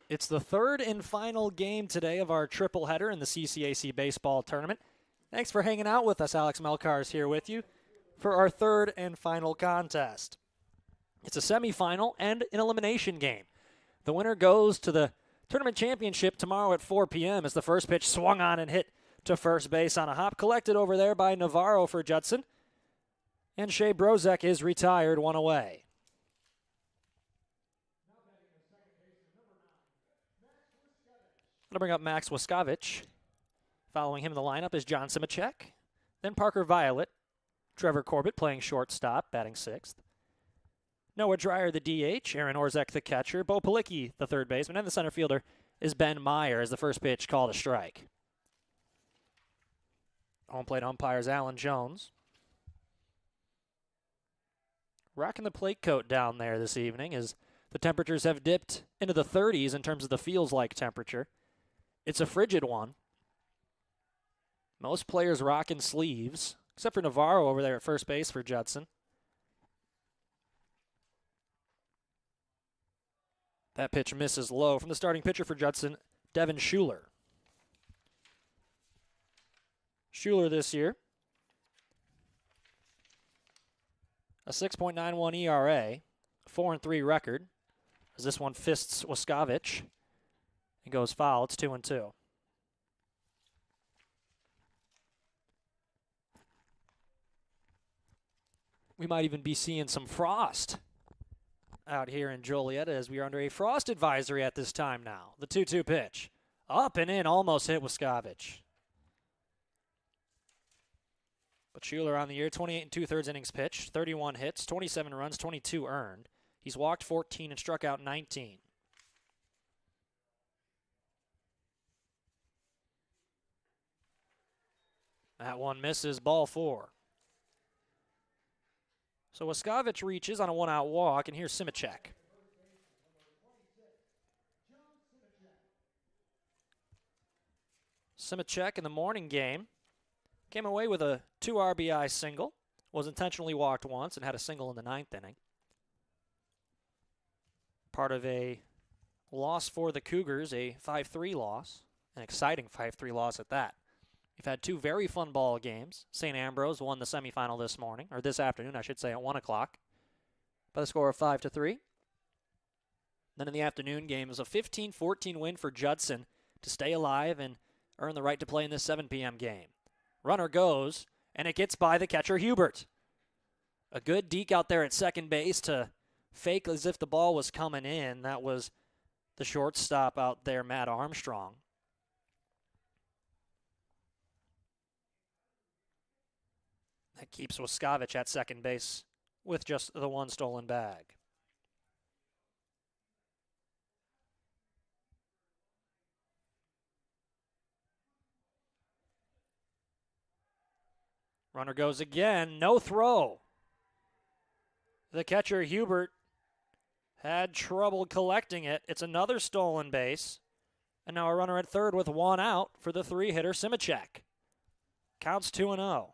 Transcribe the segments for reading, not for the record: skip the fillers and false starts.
It's the third and final game today of our triple header in the CCAC baseball tournament. Thanks for hanging out with us. Alex Melkars here with you for our third and final contest. It's a semifinal and an elimination game. The winner goes to the tournament championship tomorrow at 4 p.m. as the first pitch swung on and hit to first base on a hop, collected over there by Navarro for Judson. And Shea Brozek is retired, one away. I'm going to bring up Max Wiskovich. Following him in the lineup is John Simacek. Then Parker Violet. Trevor Corbett playing shortstop, batting sixth. Noah Dreyer, the DH. Aaron Orzek, the catcher. Bo Palicki, the third baseman. And the center fielder is Ben Meyer as the first pitch called a strike. Home plate umpires Alan Jones. Rocking the plate coat down there this evening as the temperatures have dipped into the 30s in terms of the feels-like temperature. It's a frigid one. Most players rocking sleeves, except for Navarro over there at first base for Judson. That pitch misses low from the starting pitcher for Judson, Devin Schuler. Schuler this year, a 6.91 ERA, 4-3 record, as this one fists Wiskovich. It goes foul. It's 2-2. We might even be seeing some frost out here in Joliet as we are under a frost advisory at this time now. The 2-2 pitch. Up and in, almost hit Wiskovich. But Schuler on the year, 28 2/3 innings pitched, 31 hits, 27 runs, 22 earned. He's walked 14 and struck out 19. That one misses, ball 4. So Wiskovich reaches on a one-out walk, and here's Simacek. Simacek in the morning game came away with a 2 RBI single, was intentionally walked once, and had a single in the 9th inning. Part of a loss for the Cougars, a 5-3 loss, an exciting 5-3 loss at that. We've had 2 very fun ball games. St. Ambrose won the semifinal this morning, or this afternoon, I should say, at 1 o'clock, by the score of 5-3. Then in the afternoon game was a 15-14 win for Judson to stay alive and earn the right to play in this 7 p.m. game. Runner goes, and it gets by the catcher, Hubert. A good deke out there at second base to fake as if the ball was coming in. That was the shortstop out there, Matt Armstrong. That keeps Wiskovich at second base with just the 1 stolen bag. Runner goes again, no throw. The catcher, Hubert, had trouble collecting it. It's another stolen base. And now a runner at third with 1 out for the 3-hitter, Simacek. Counts 2-0.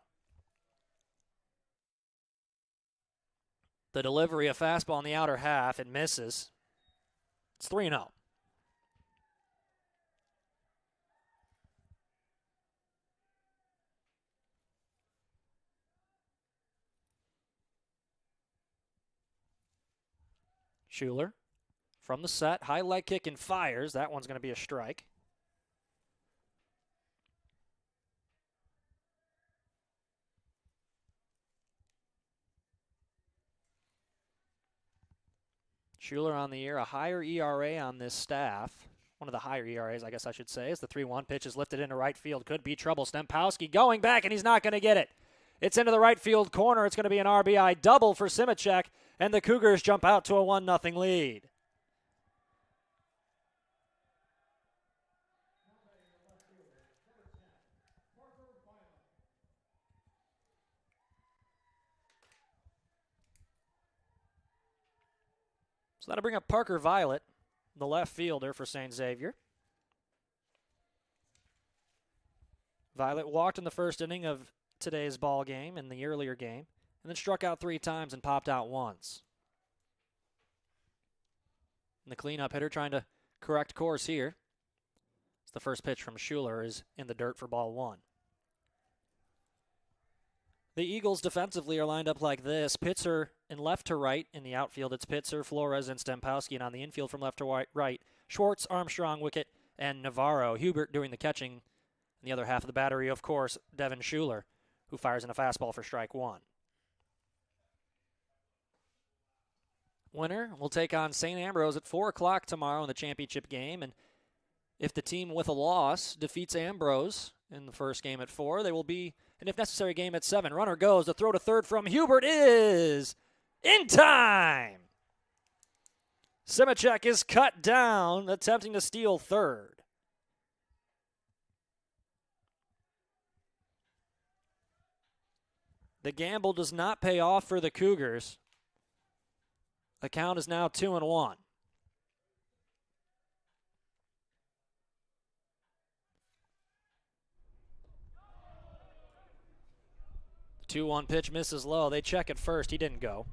The delivery, a fastball in the outer half, it misses. It's 3-0. Schuler from the set, high leg kick and fires. That one's going to be a strike. Schuler on the year, a higher ERA on this staff. One of the higher ERAs, I guess I should say, as the 3-1 pitch is lifted into right field. Could be trouble. Stempowski going back, and he's not going to get it. It's into the right field corner. It's going to be an RBI double for Simacek, and the Cougars jump out to a 1-0 lead. So that'll bring up Parker Violet, the left fielder for St. Xavier. Violet walked in the first inning of today's ball game in the earlier game, and then struck out 3 times and popped out once. And the cleanup hitter trying to correct course here. It's the first pitch from Schuler is in the dirt for ball one. The Eagles defensively are lined up like this. Pitzer in left to right. In the outfield, it's Pitzer, Flores, and Stempowski. And on the infield from left to right, Schwartz, Armstrong, Wickett, and Navarro. Hubert doing the catching. In the other half of the battery, of course, Devin Schuler, who fires in a fastball for strike one. Winner will take on St. Ambrose at 4 o'clock tomorrow in the championship game. And if the team with a loss defeats Ambrose in the first game at 4, they will be, and if necessary, game at 7. Runner goes. The throw to third from Hubert is in time. Simacek is cut down, attempting to steal third. The gamble does not pay off for the Cougars. The count is now 2-1. The 2-1 pitch misses low. They check at first. He didn't go.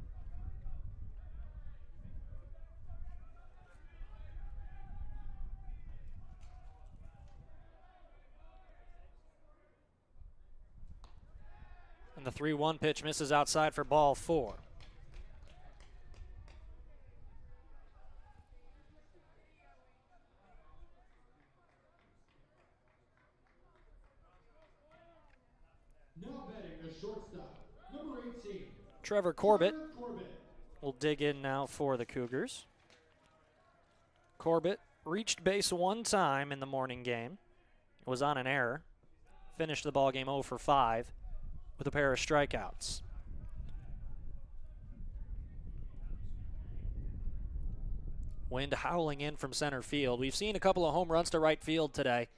And the 3-1 pitch misses outside for ball 4. Trevor Corbett will dig in now for the Cougars. Corbett reached base one time in the morning game. It was on an error. Finished the ball game 0 for 5 with a pair of strikeouts. Wind howling in from center field. We've seen a couple of home runs to right field today.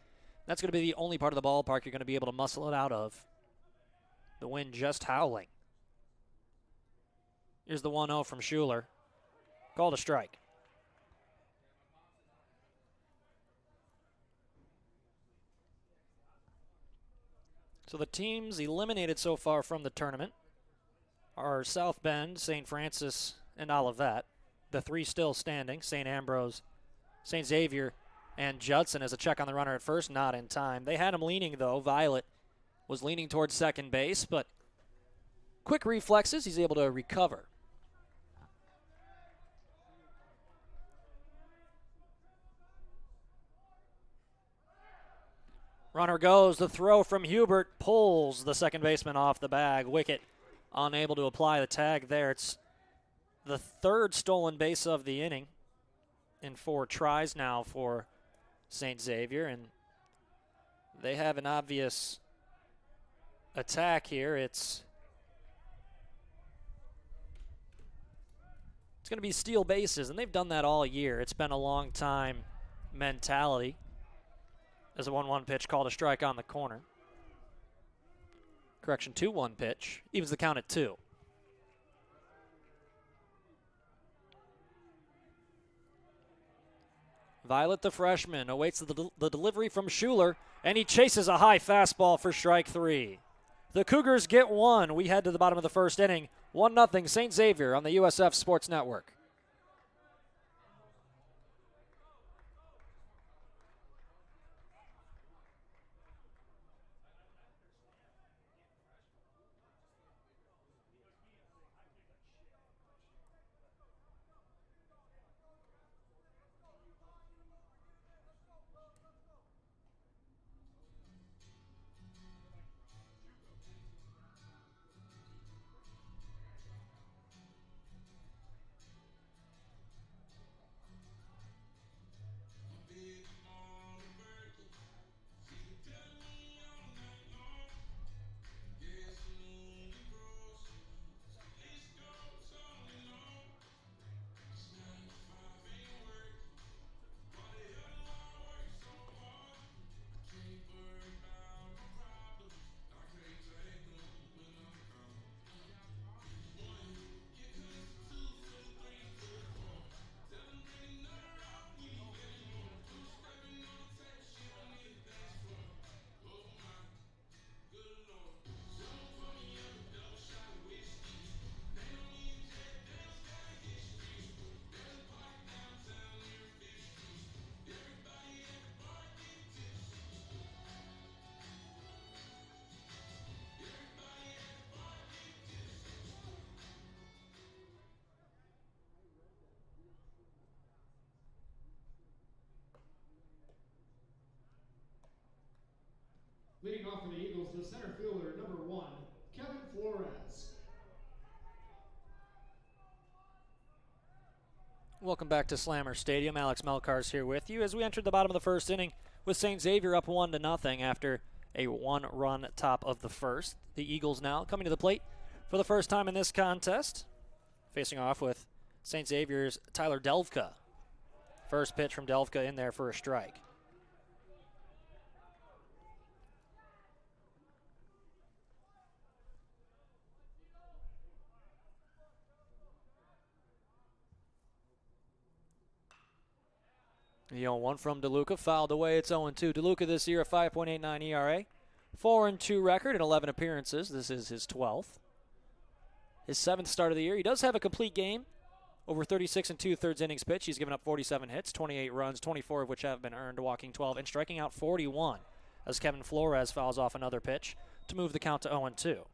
That's going to be the only part of the ballpark you're going to be able to muscle it out of. The wind just howling. Here's the 1-0 from Schuler. Called a strike. So the teams eliminated so far from the tournament are South Bend, St. Francis, and Olivet. The 3 still standing, St. Ambrose, St. Xavier, and Judson as a check on the runner at first, not in time. They had him leaning, though. Violet was leaning towards second base, but quick reflexes, he's able to recover. Runner goes. The throw from Hubert pulls the second baseman off the bag. Wickett unable to apply the tag there. It's the 3rd stolen base of the inning in 4 tries now for St. Xavier, and they have an obvious attack here. It's going to be steal bases, and they've done that all year. It's been a long time mentality. As a 1-1 pitch called a strike on the corner. Correction, 2-1 pitch. Evens the count at 2. Violet, the freshman, awaits the delivery from Schuler, and he chases a high fastball for strike 3. The Cougars get 1. We head to the bottom of the first inning. 1-0 St. Xavier on the USF Sports Network. the center fielder, number 1, Kevin Flores. Welcome back to Slammer Stadium. Alex Melkars here with you as we entered the bottom of the first inning with St. Xavier up 1-0 after a one-run top of the first. The Eagles now coming to the plate for the first time in this contest, facing off with St. Xavier's Tyler Delvka. First pitch from Delvka in there for a strike. The 0-1 from DeLuca, fouled away. It's 0-2. DeLuca this year a 5.89 ERA, 4-2 record in 11 appearances. This is his 12th. His 7th start of the year. He does have a complete game, over 36 2/3 innings pitched. He's given up 47 hits, 28 runs, 24 of which have been earned, walking 12 and striking out 41. As Kevin Flores fouls off another pitch to move the count to 0-2.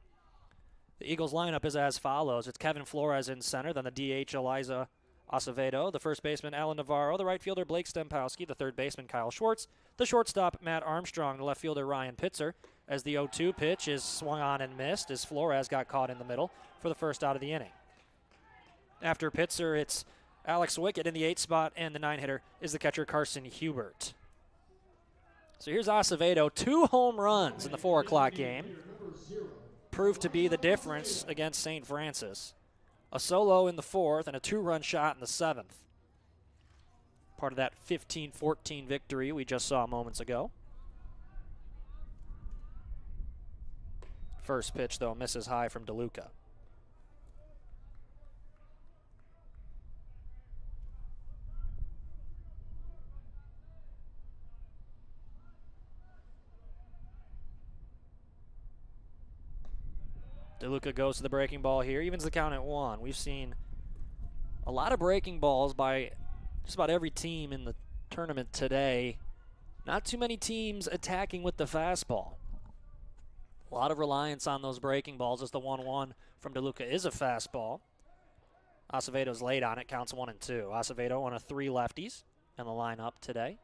The Eagles lineup is as follows. It's Kevin Flores in center, then the DH Eliza Acevedo, the first baseman Alan Navarro, the right fielder Blake Stempowski, the third baseman Kyle Schwartz, the shortstop Matt Armstrong, the left fielder Ryan Pitzer, as the 0-2 pitch is swung on and missed as Flores got caught in the middle for the first out of the inning. After Pitzer, it's Alex Wickett in the 8th spot, and the 9-hitter is the catcher Carson Hubert. So here's Acevedo, 2 home runs in the 4 o'clock game. Proved to be the difference against St. Francis. A solo in the 4th and a 2-run shot in the 7th. Part of that 15-14 victory we just saw moments ago. First pitch, though, misses high from DeLuca. DeLuca goes to the breaking ball here, evens the count at 1. We've seen a lot of breaking balls by just about every team in the tournament today. Not too many teams attacking with the fastball. A lot of reliance on those breaking balls as the 1-1 from DeLuca is a fastball. Acevedo's late on it, counts 1-2. Acevedo, one of 3 lefties in the lineup today.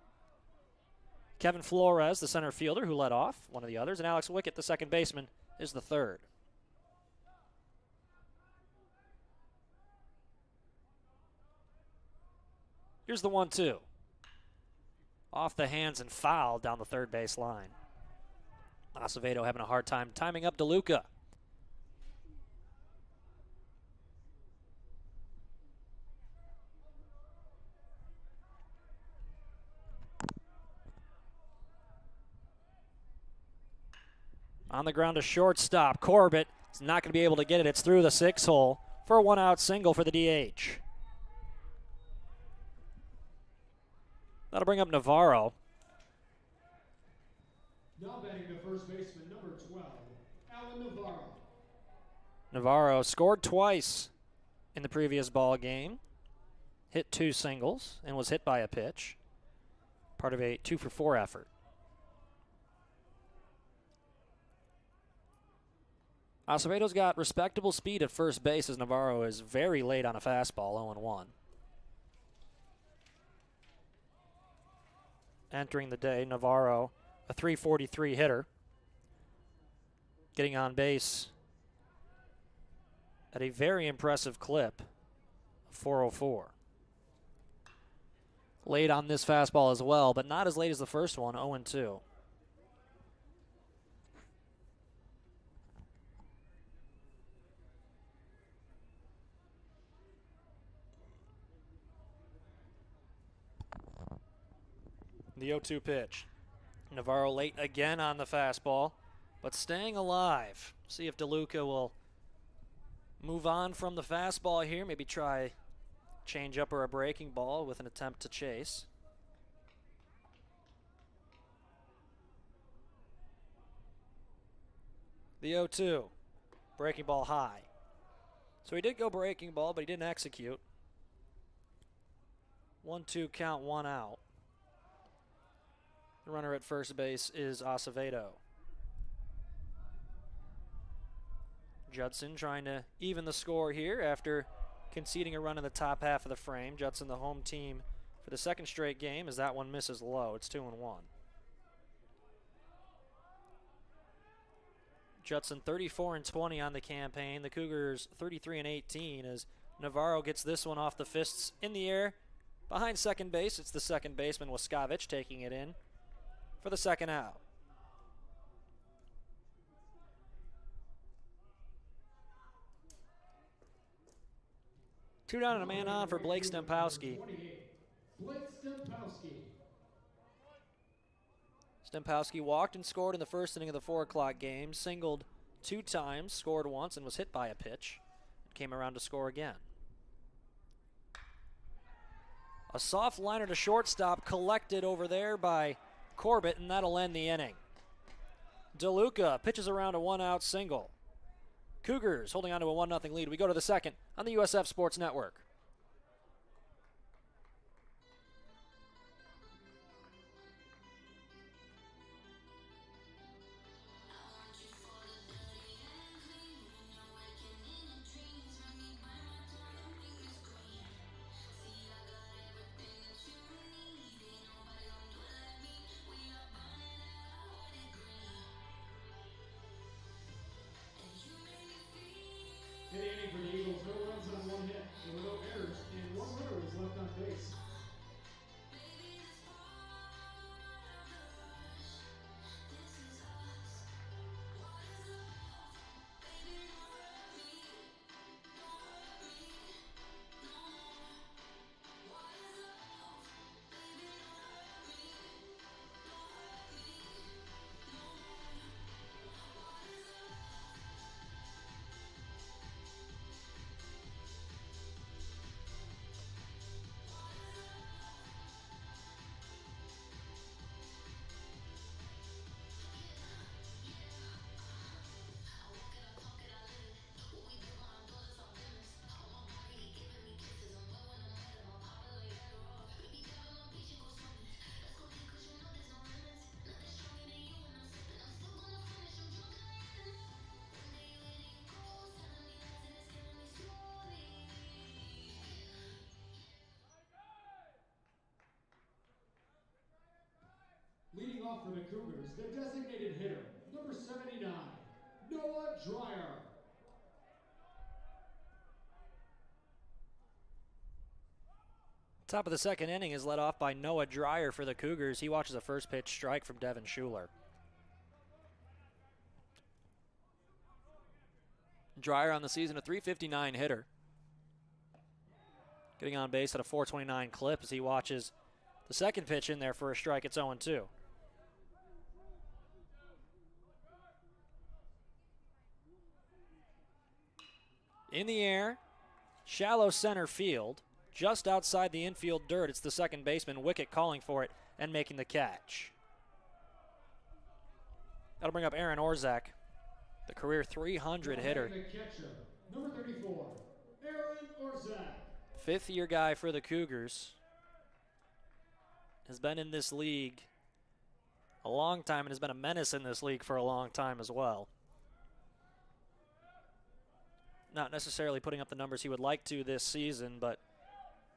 Kevin Flores, the center fielder, who led off, one of the others, and Alex Wickett, the second baseman, is the third. Here's the 1-2. Off the hands and foul down the third base line. Acevedo having a hard time timing up DeLuca. On the ground to shortstop. Corbett is not going to be able to get it. It's through the 6-hole for a 1-out single for the DH. That'll bring up Navarro. Now batting the first baseman, number 12, Alan Navarro. Navarro scored twice in the previous ball game. Hit 2 singles and was hit by a pitch. Part of a 2-for-4 effort. Acevedo's got respectable speed at first base as Navarro is very late on a fastball, 0-1. Entering the day, Navarro, a .343 hitter, getting on base at a very impressive clip, 404. Late on this fastball as well, but not as late as the first one, 0-2. The 0-2 pitch. Navarro late again on the fastball, but staying alive. See if DeLuca will move on from the fastball here. Maybe try change up or a breaking ball with an attempt to chase. The 0-2. Breaking ball high. So he did go breaking ball, but he didn't execute. 1-2 count, 1 out. The runner at first base is Acevedo. Judson trying to even the score here after conceding a run in the top half of the frame. Judson, the home team for the second straight game, as that one misses low. It's 2-1. Judson 34-20 on the campaign. The Cougars 33-18 as Navarro gets this one off the fists in the air. Behind second base, it's the second baseman Waskevich taking it in for the second out. Two down and a man on for Blake Stempowski. Blake Stempowski. Stempowski walked and scored in the first inning of the 4 o'clock game, singled 2 times, scored once, and was hit by a pitch. Came around to score again. A soft liner to shortstop collected over there by Corbett, and that'll end the inning. DeLuca pitches around a 1-out single. Cougars holding on to a 1-0 lead. We go to the second on the USF Sports Network. In the inning for the Eagles, no runs on 1 hit. There were no errors, and 1 runner was left on base. Leading off for the Cougars, the designated hitter, number 79, Noah Dreyer. Top of the second inning is led off by Noah Dreyer for the Cougars. He watches a first pitch strike from Devin Schuler. Dreyer on the season, a .359 hitter. Getting on base at a .429 clip as he watches the second pitch in there for a strike. It's 0-2. In the air, shallow center field, just outside the infield dirt. It's the second baseman, Wickett, calling for it and making the catch. That'll bring up Aaron Orzak, the career .300 hitter. The catcher, number 34, Aaron Orzak. Fifth-year guy for the Cougars. Has been in this league a long time and has been a menace in this league for a long time as well. Not necessarily putting up the numbers he would like to this season, but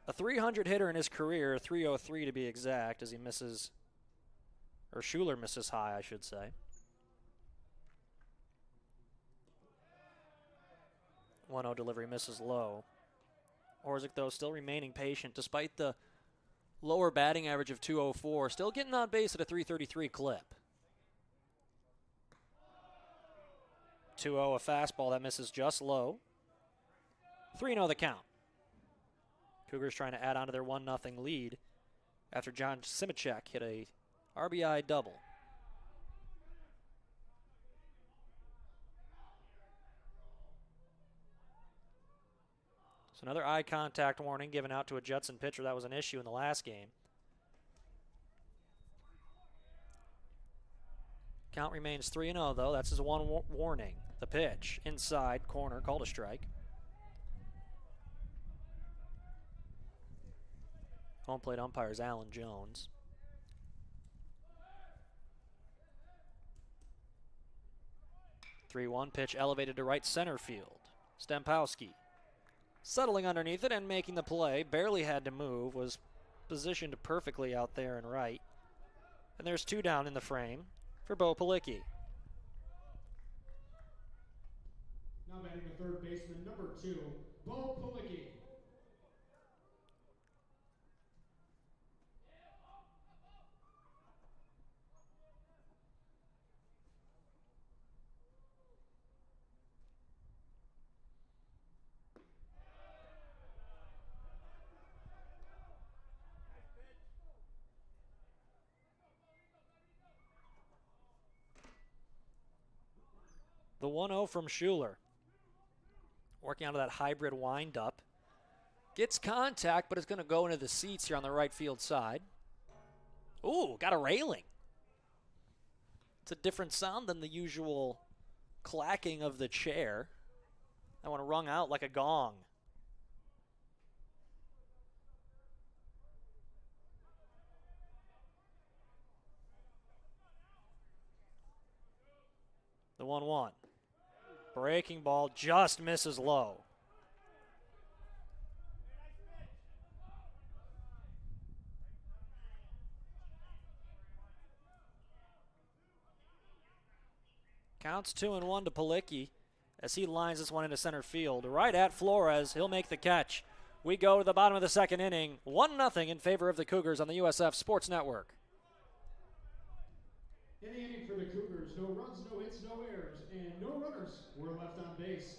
a .300 hitter in his career, .303 to be exact, as he misses, or Schuler misses high, I should say. 1-0 delivery misses low. Orzak, though, still remaining patient despite the lower batting average of .204, still getting on base at a .333 clip. 2-0 a fastball that misses just low. 3-0 the count. Cougars trying to add on to their 1-0 lead after John Simicek hit a RBI double. So another eye contact warning given out to a Judson pitcher. That was an issue in the last game. Count remains 3-0, though. That's his one warning. The pitch, inside corner, called a strike. Home plate umpire is Alan Jones. (3-1) pitch elevated to right center field. Stempowski settling underneath it and making the play. Barely had to move. Was positioned perfectly out there and right. And there's 2 down in the frame for Bo Pelicki. Now batting the third baseman, number 2, Bo Pelicki. The 1-0 from Schuler. Working out of that hybrid windup. Gets contact, but it's going to go into the seats here on the right field side. Ooh, got a railing. It's a different sound than the usual clacking of the chair. That one rung out like a gong. The 1-1. Breaking ball just misses low. Counts 2-1 to Pelicki as he lines this one into center field. Right at Flores. He'll make the catch. We go to the bottom of the second inning. 1-0 in favor of the Cougars on the USF Sports Network. In the inning for the Cougars, no runs, no hits, no errors, and no runners were left on base.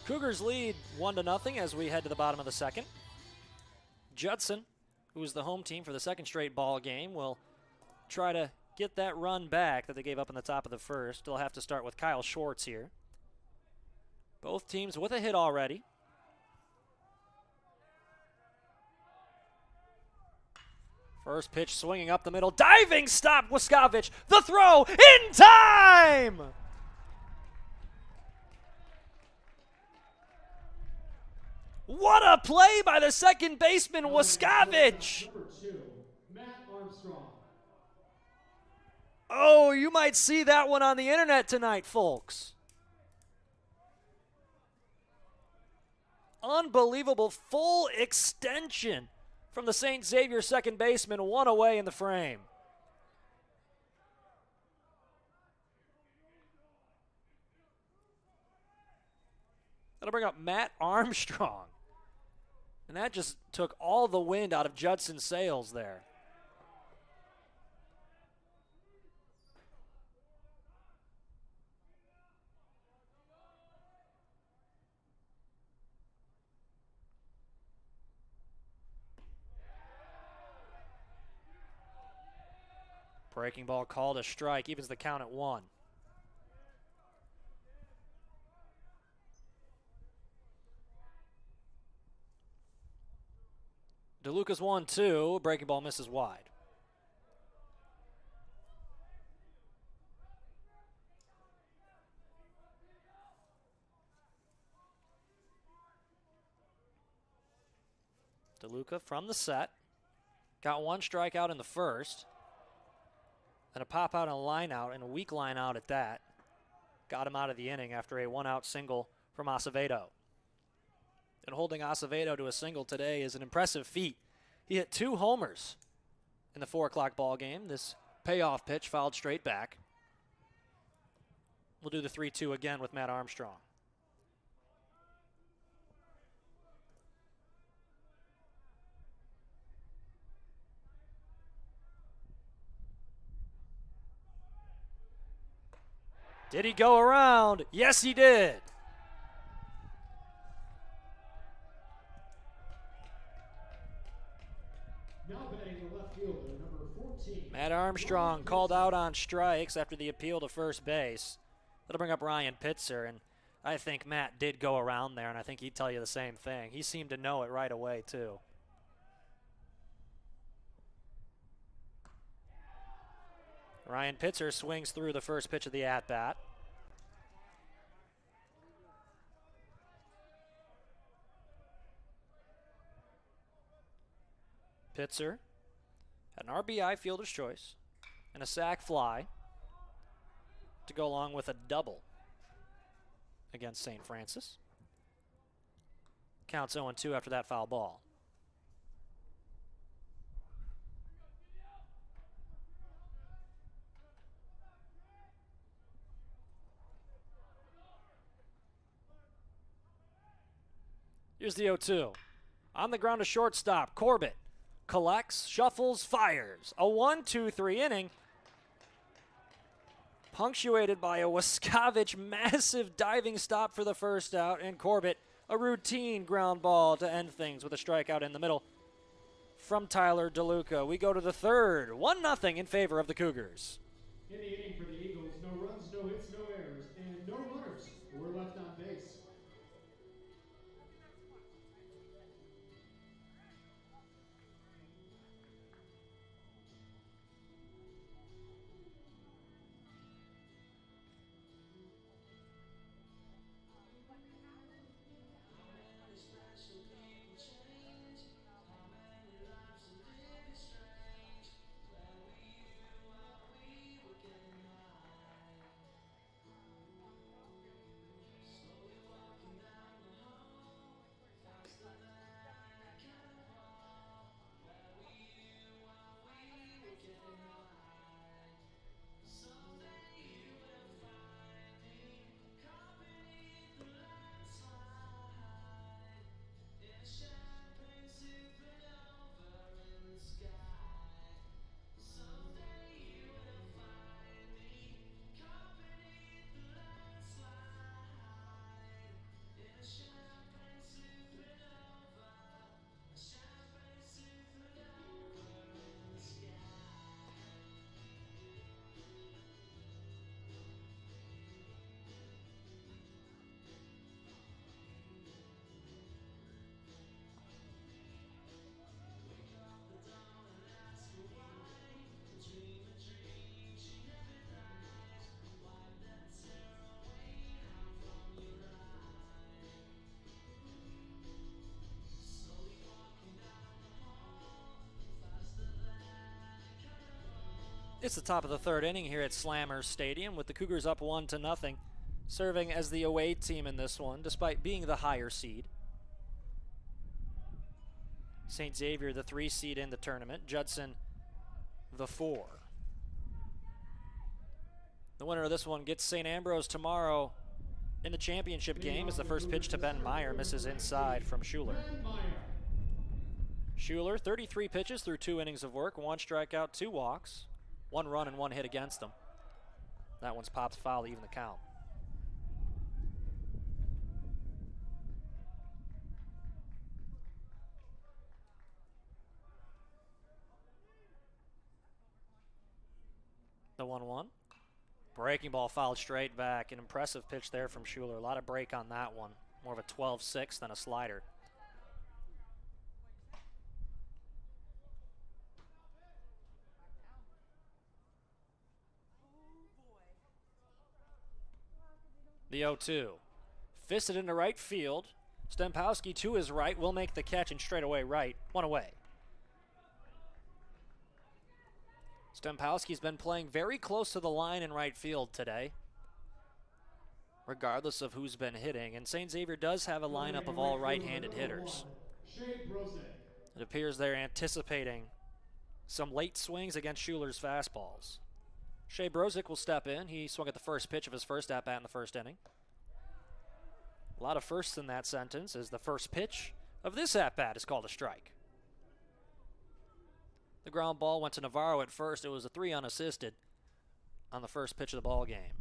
Cougars lead 1-0 as we head to the bottom of the second. Judson, who is the home team for the second straight ball game, will try to get that run back that they gave up in the top of the first. They'll have to start with Kyle Schwartz here. Both teams with a hit already. First pitch swinging up the middle. Diving stop, Wiskovich. The throw in time! What a play by the second baseman, Wiskovich! Number 2, Matt Armstrong. Oh, you might see that one on the internet tonight, folks. Unbelievable full extension from the St. Xavier second baseman, one away in the frame. That'll bring up Matt Armstrong. And that just took all the wind out of Judson's sails there. Breaking ball called a strike, evens the count at 1. DeLuca's 1-2. Breaking ball misses wide. DeLuca from the set. Got one strikeout in the first. And a pop out and a line out, and a weak line out at that. Got him out of the inning after a one-out single from Acevedo. And holding Acevedo to a single today is an impressive feat. He hit 2 homers in the 4 o'clock ball game this Payoff pitch fouled straight back. We'll do the 3-2 again with Matt Armstrong. Did he go around? Yes, he did. Now batting the left fielder, number 14. Matt Armstrong called out on strikes after the appeal to first base. That'll bring up Ryan Pitzer, and I think Matt did go around there, and I think he'd tell you the same thing. He seemed to know it right away, too. Ryan Pitzer swings through the first pitch of the at-bat. Pitzer had an RBI fielder's choice and a sac fly to go along with a double against St. Francis. Counts 0-2 after that foul ball. Here's the 0-2. On the ground to shortstop, Corbett collects, shuffles, fires. A 1-2-3 inning, punctuated by a Wascovich massive diving stop for the first out, and Corbett a routine ground ball to end things with a strikeout in the middle from Tyler DeLuca. We go to the third, 1-0 in favor of the Cougars. In the inning for the Eagles, no runs, no hits, no errors, and no runners were left on base. It's the top of the third inning here at Slammers Stadium with the Cougars up 1-0, serving as the away team in this one despite being the higher seed. St. Xavier the 3 seed in the tournament, Judson the 4. The winner of this one gets St. Ambrose tomorrow in the championship game as the first pitch to Ben Meyer misses inside from Schuler. Schuler, 33 pitches through 2 innings of work, 1 strikeout, 2 walks. 1 run and 1 hit against them. That one's popped foul to even the count. The 1-1. Breaking ball fouled straight back. An impressive pitch there from Schuler. A lot of break on that one. More of a 12-6 than a slider. The 0-2. Fisted into right field. Stempowski to his right will make the catch and straight away right. 1 away. Stempowski's been playing very close to the line in right field today, regardless of who's been hitting. And St. Xavier does have a lineup of all right-handed hitters. It appears they're anticipating some late swings against Schuler's fastballs. Shea Brozick will step in. He swung at the first pitch of his first at-bat in the first inning. A lot of firsts in that sentence, as the first pitch of this at-bat is called a strike. The ground ball went to Navarro at first. It was a 3 unassisted on the first pitch of the ball game.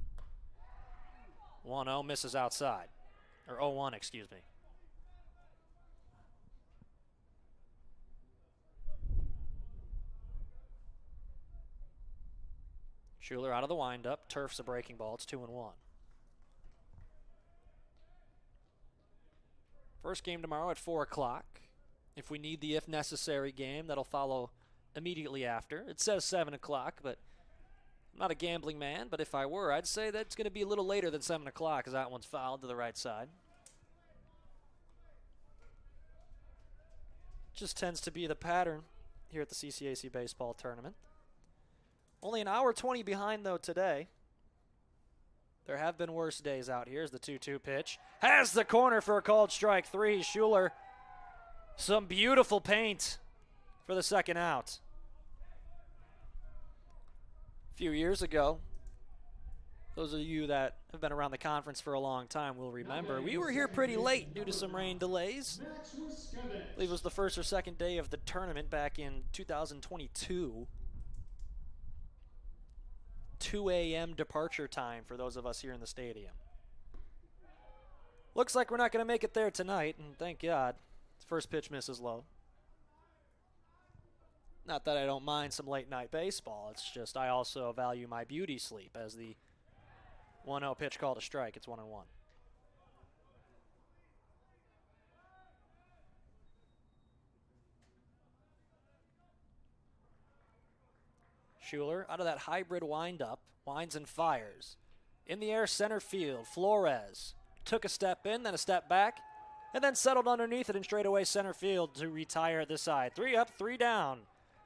1-0, misses outside. Or 0-1, excuse me. Schuler out of the windup, turfs a breaking ball. It's 2-1. First game tomorrow at 4 o'clock. If we need the if necessary game, that'll follow immediately after. It says 7 o'clock, but I'm not a gambling man, but if I were, I'd say that's going to be a little later than 7 o'clock, as that one's fouled to the right side. Just tends to be the pattern here at the CCAC baseball tournament. Only an hour 20 behind, though, today. There have been worse days out here as the 2-2 pitch. Has the corner for a called strike 3. Schuler, some beautiful paint for the second out. A few years ago, those of you that have been around the conference for a long time will remember, we were here pretty late due to some rain delays. I believe it was the first or second day of the tournament back in 2022. 2 a.m. departure time for those of us here in the stadium. Looks like we're not going to make it there tonight, and thank God. First pitch misses low. Not that I don't mind some late night baseball, it's just I also value my beauty sleep, as the 1-0 pitch called a strike. It's 1-1. Schuler out of that hybrid windup, winds and fires. In the air, center field. Flores took a step in, then a step back, and then settled underneath it in straightaway center field to retire at the side. 3 up, 3 down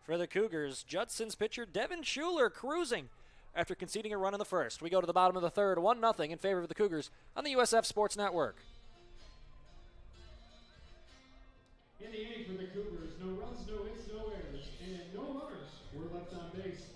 for the Cougars. Judson's pitcher, Devin Schuler, cruising after conceding a run in the first. We go to the bottom of the third, 1-0 in favor of the Cougars on the USF Sports Network. In the inning for the Cougars, no runs, no hits, no errors, and no runners were left on base.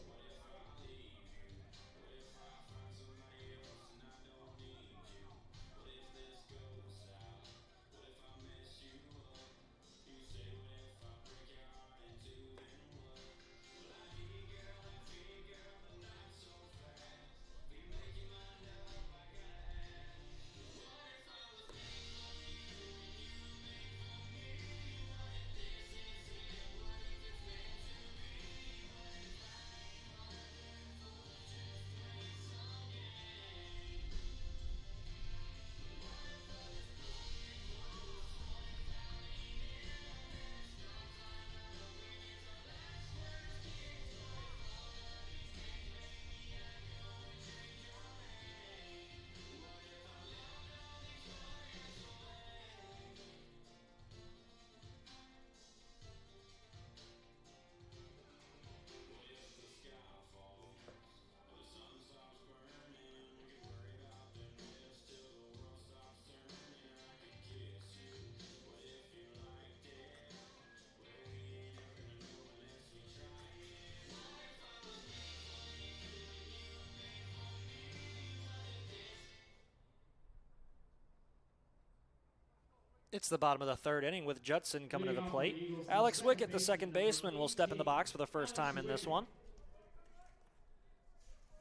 It's the bottom of the third inning with Judson coming to the plate. Alex Wickett, the second baseman, will step in the box for the first time in this one.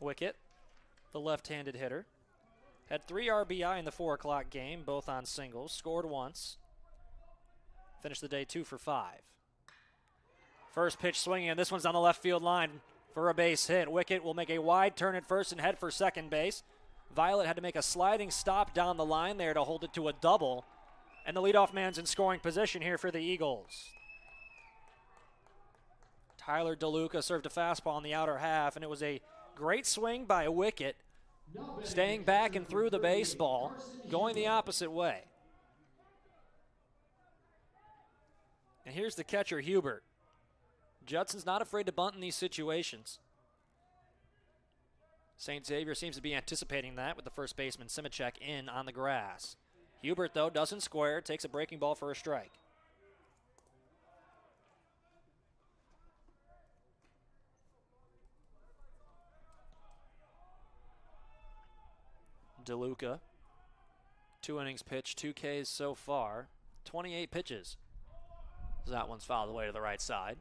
Wickett, the left-handed hitter, had 3 RBI in the 4 o'clock game, both on singles, scored once. Finished the day 2 for 5. First pitch swinging, and this one's on the left field line for a base hit. Wickett will make a wide turn at first and head for second base. Violet had to make a sliding stop down the line there to hold it to a double. And the leadoff man's in scoring position here for the Eagles. Tyler DeLuca served a fastball in the outer half, and it was a great swing by Wickett, staying back and through the baseball, going the opposite way. And here's the catcher, Hubert. Judson's not afraid to bunt in these situations. St. Xavier seems to be anticipating that with the first baseman, Simicek, in on the grass. Hubert, though, doesn't square, takes a breaking ball for a strike. DeLuca. 2 innings pitched, 2 Ks so far, 28 pitches. That one's fouled away to the right side.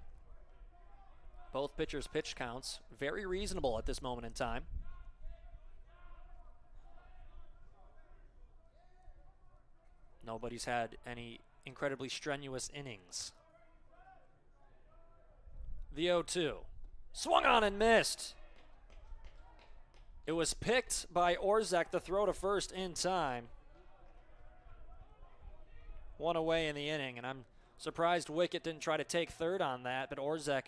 Both pitchers' pitch counts very reasonable at this moment in time. Nobody's had any incredibly strenuous innings. The 0-2. Swung on and missed. It was picked by Orzek, the throw to first in time. 1 away in the inning, and I'm surprised Wickett didn't try to take third on that, but Orzek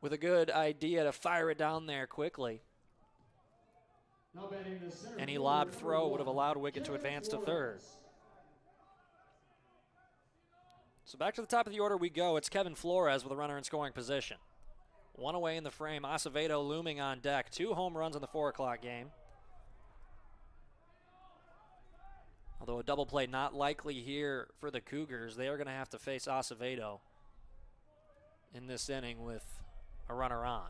with a good idea to fire it down there quickly. Any lob throw would have allowed Wickett to advance to third. So back to the top of the order we go. It's Kevin Flores with a runner in scoring position. 1 away in the frame. Acevedo looming on deck. 2 home runs in the 4 o'clock game. Although a double play not likely here for the Cougars, they are going to have to face Acevedo in this inning with a runner on.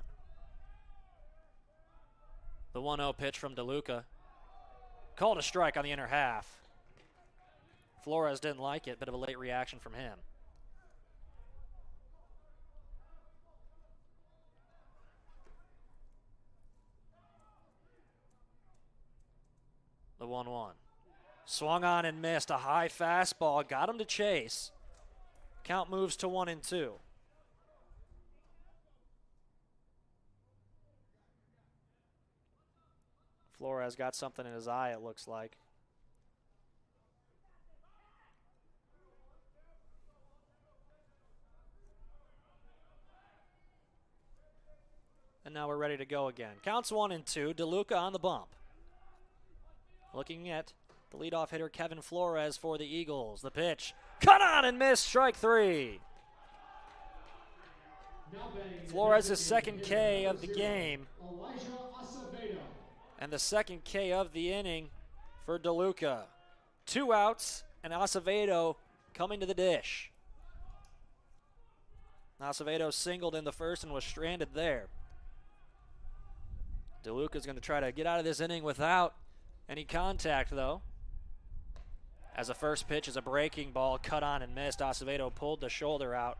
The 1-0 pitch from DeLuca. Called a strike on the inner half. Flores didn't like it, bit of a late reaction from him. The 1-1. Swung on and missed. A high fastball. Got him to chase. Count moves to 1-2. Flores got something in his eye, it looks like. And now we're ready to go again. Counts 1-2. DeLuca on the bump. Looking at the leadoff hitter, Kevin Flores for the Eagles. The pitch. Cut on and missed. Strike 3. Flores' second K of the game. And the second K of the inning for DeLuca. 2 outs, and Acevedo coming to the dish. Acevedo singled in the first and was stranded there. DeLuca's going to try to get out of this inning without any contact, though. As the first pitch is a breaking ball, cut on and missed. Acevedo pulled the shoulder out.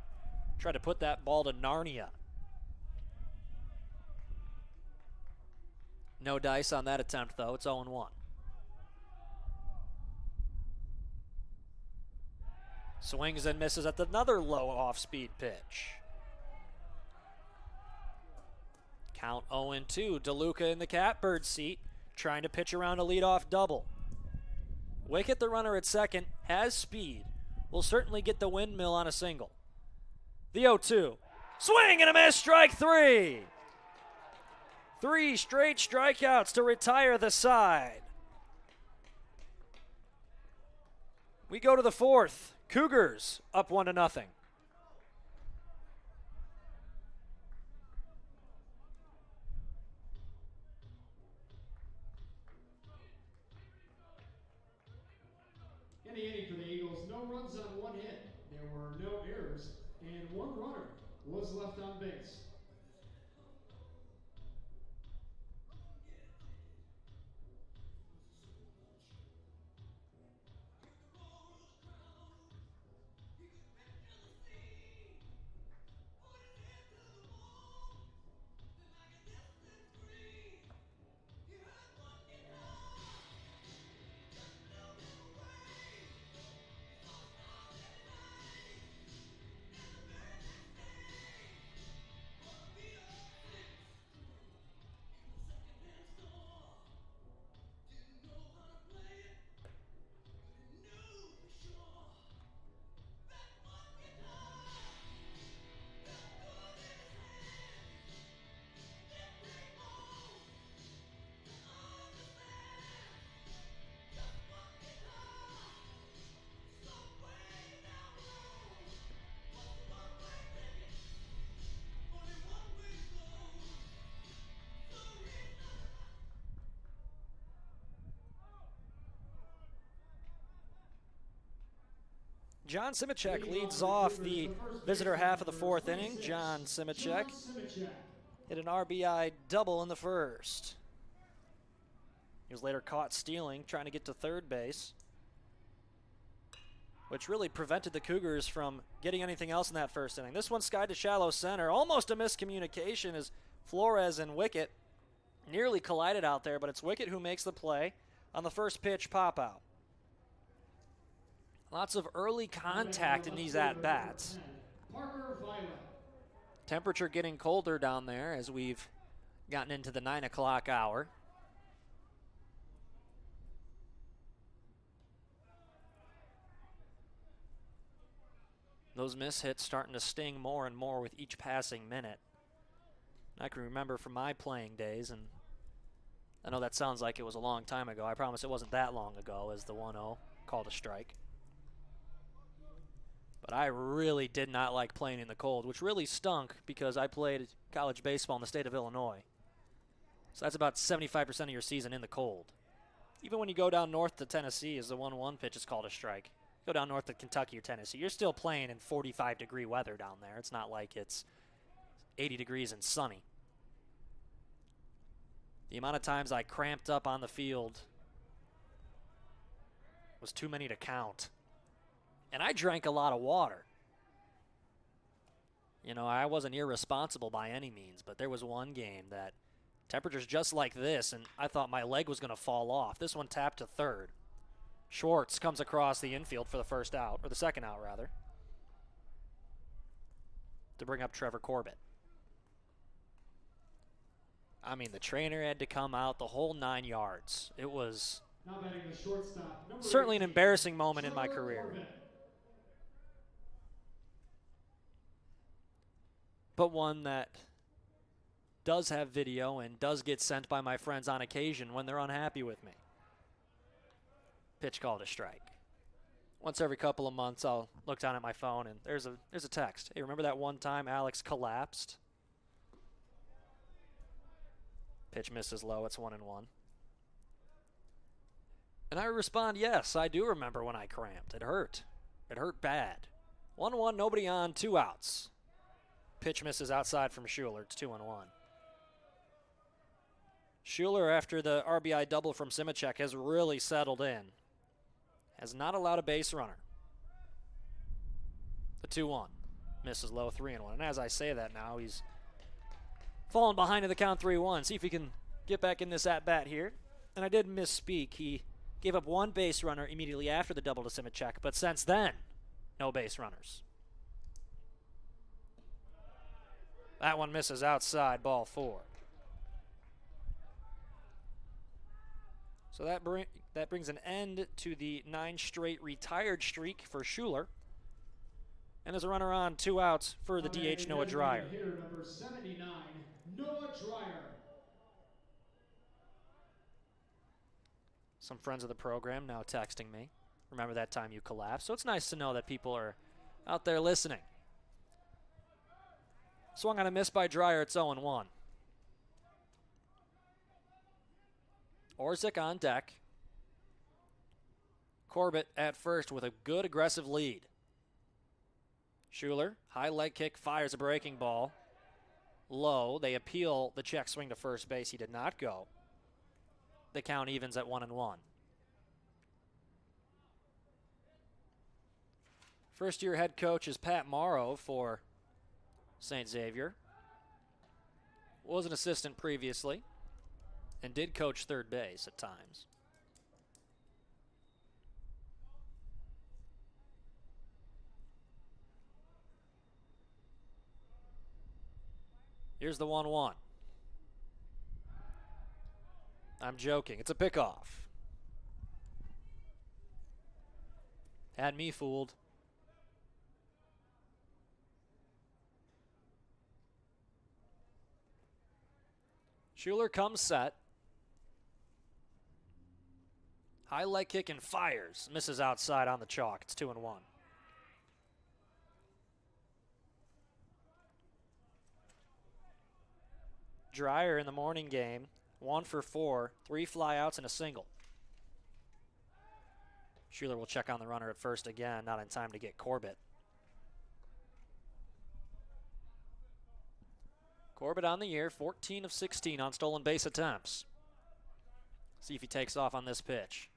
Tried to put that ball to Narnia. No dice on that attempt, though. It's 0-1. Swings and misses at another low off-speed pitch. Count 0-2. DeLuca in the catbird seat, trying to pitch around a leadoff double. Wickett, the runner at second, has speed. Will certainly get the windmill on a single. The 0-2. Swing and a miss. Strike 3. 3 straight strikeouts to retire the side. We go to the 4th. Cougars up 1-0. In the inning for the Eagles, no runs on 1 hit. There were no errors, and 1 runner was left on base. John Simicek leads off the visitor half of the 4th inning. John Simicek hit an RBI double in the first. He was later caught stealing, trying to get to third base, which really prevented the Cougars from getting anything else in that first inning. This one skied to shallow center. Almost a miscommunication as Flores and Wickett nearly collided out there, but it's Wickett who makes the play on the first pitch pop out. Lots of early contact in these at-bats. Temperature getting colder down there as we've gotten into the 9 o'clock hour. Those miss hits starting to sting more and more with each passing minute. I can remember from my playing days, and I know that sounds like it was a long time ago. I promise it wasn't that long ago, as the 1-0 called a strike. But I really did not like playing in the cold, which really stunk because I played college baseball in the state of Illinois. So that's about 75% of your season in the cold. Even when you go down north to Tennessee, as the 1-1 pitch is called a strike, go down north to Kentucky or Tennessee, you're still playing in 45-degree weather down there. It's not like it's 80 degrees and sunny. The amount of times I cramped up on the field was too many to count. And I drank a lot of water. You know, I wasn't irresponsible by any means, but there was one game that temperatures just like this, and I thought my leg was going to fall off. This one tapped to third. Schwartz comes across the infield for the first out, or the second out, rather, to bring up Trevor Corbett. I mean, the trainer had to come out the whole 9 yards. It was certainly an embarrassing moment in my career. But one that does have video and does get sent by my friends on occasion when they're unhappy with me. Pitch called a strike. Once every couple of months, I'll look down at my phone and there's a text. Hey, remember that one time Alex collapsed? Pitch misses low. It's 1-1. And I respond, yes, I do remember when I cramped. It hurt. It hurt bad. 1-1, nobody on, 2 outs. Pitch misses outside from Schuler. It's 2-1. Schuler, after the RBI double from Simicek, has really settled in. Has not allowed a base runner. The 2-1. Misses low, 3-1. And as I say that now, he's fallen behind in the count 3-1. See if he can get back in this at-bat here. And I did misspeak. He gave up 1 base runner immediately after the double to Simicek, but since then, no base runners. That one misses outside, ball 4. So that brings an end to the 9 straight retired streak for Schuler. And there's a runner on, 2 outs for the DH Noah Dreyer. Hitter number 79, Noah Dreyer. Some friends of the program now texting me. Remember that time you collapsed? So it's nice to know that people are out there listening. Swung on a miss by Dreyer. It's 0-1. Orzik on deck. Corbett at first with a good aggressive lead. Schuler, high leg kick, fires a breaking ball. Low. They appeal the check swing to first base. He did not go. The count evens at 1-1. First year head coach is Pat Morrow for St. Xavier. Was an assistant previously and did coach third base at times. Here's the 1-1. I'm joking. It's a pickoff. Had me fooled. Schuler comes set. High leg kick and fires. Misses outside on the chalk. It's 2-1. Dreyer in the morning game, 1 for 4, 3 flyouts and a single. Schuler will check on the runner at first again, not in time to get Corbett. Corbett on the year, 14 of 16 on stolen base attempts. See if he takes off on this pitch.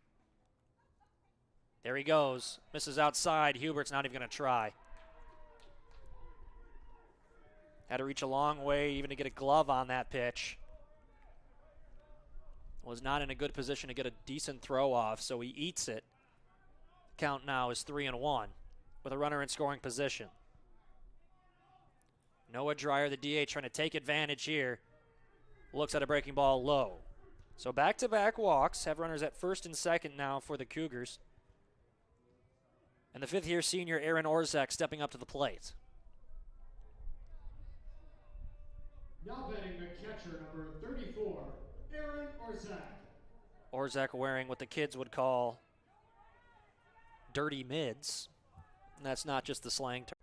There he goes. Misses outside. Hubert's not even going to try. Had to reach a long way even to get a glove on that pitch. Was not in a good position to get a decent throw off, so he eats it. Count now is 3-1 with a runner in scoring position. Noah Dreyer, the DH, trying to take advantage here. Looks at a breaking ball low. So back-to-back walks. Have runners at first and second now for the Cougars. And the fifth-year senior Aaron Orzak stepping up to the plate. Now batting the catcher, number 34, Aaron Orzak. Orzak wearing what the kids would call dirty mids. And that's not just the slang term.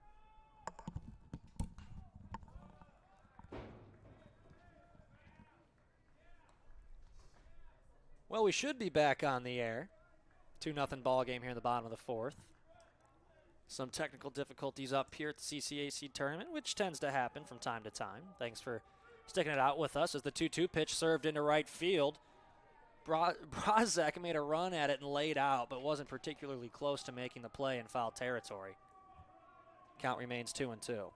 Well, we should be back on the air. 2-0 ball game here in the bottom of the fourth. Some technical difficulties up here at the CCAC tournament, which tends to happen from time to time. Thanks for sticking it out with us as the 2-2 pitch served into right field. Brazek made a run at it and laid out, but wasn't particularly close to making the play in foul territory. Count remains 2-2.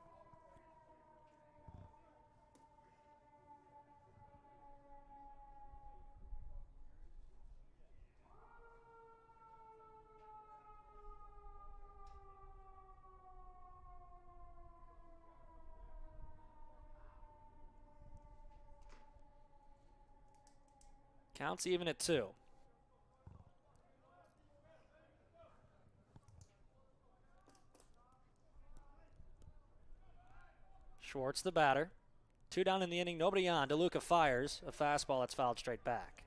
Counts even at 2. Schwartz the batter. 2 down in the inning, nobody on. DeLuca fires a fastball that's fouled straight back.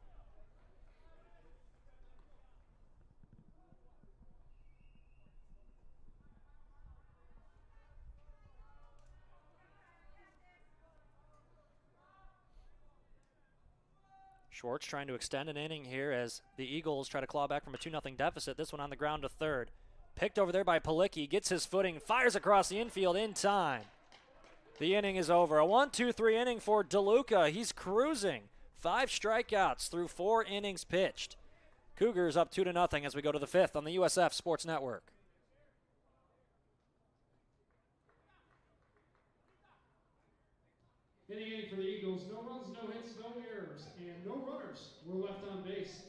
Schwartz trying to extend an inning here as the Eagles try to claw back from a 2-0 deficit. This one on the ground to third. Picked over there by Palicki. Gets his footing. Fires across the infield in time. The inning is over. A 1-2-3 inning for DeLuca. He's cruising. 5 strikeouts through 4 innings pitched. Cougars up 2-0 as we go to the 5th on the USF Sports Network. Inning for the Eagles, no runs, no hits, no errors, and no runners were left on base.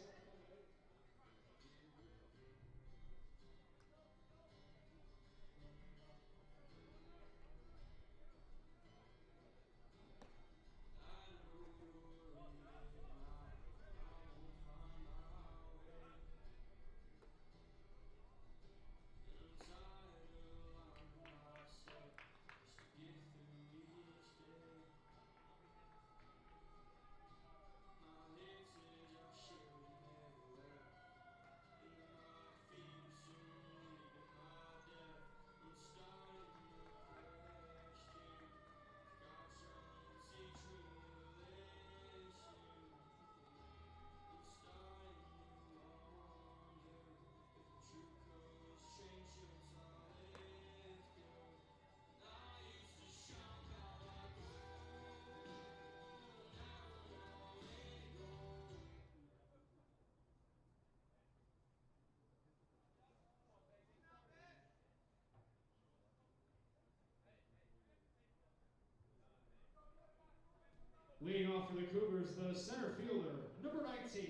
Leading off for the Cougars, the center fielder, number 19,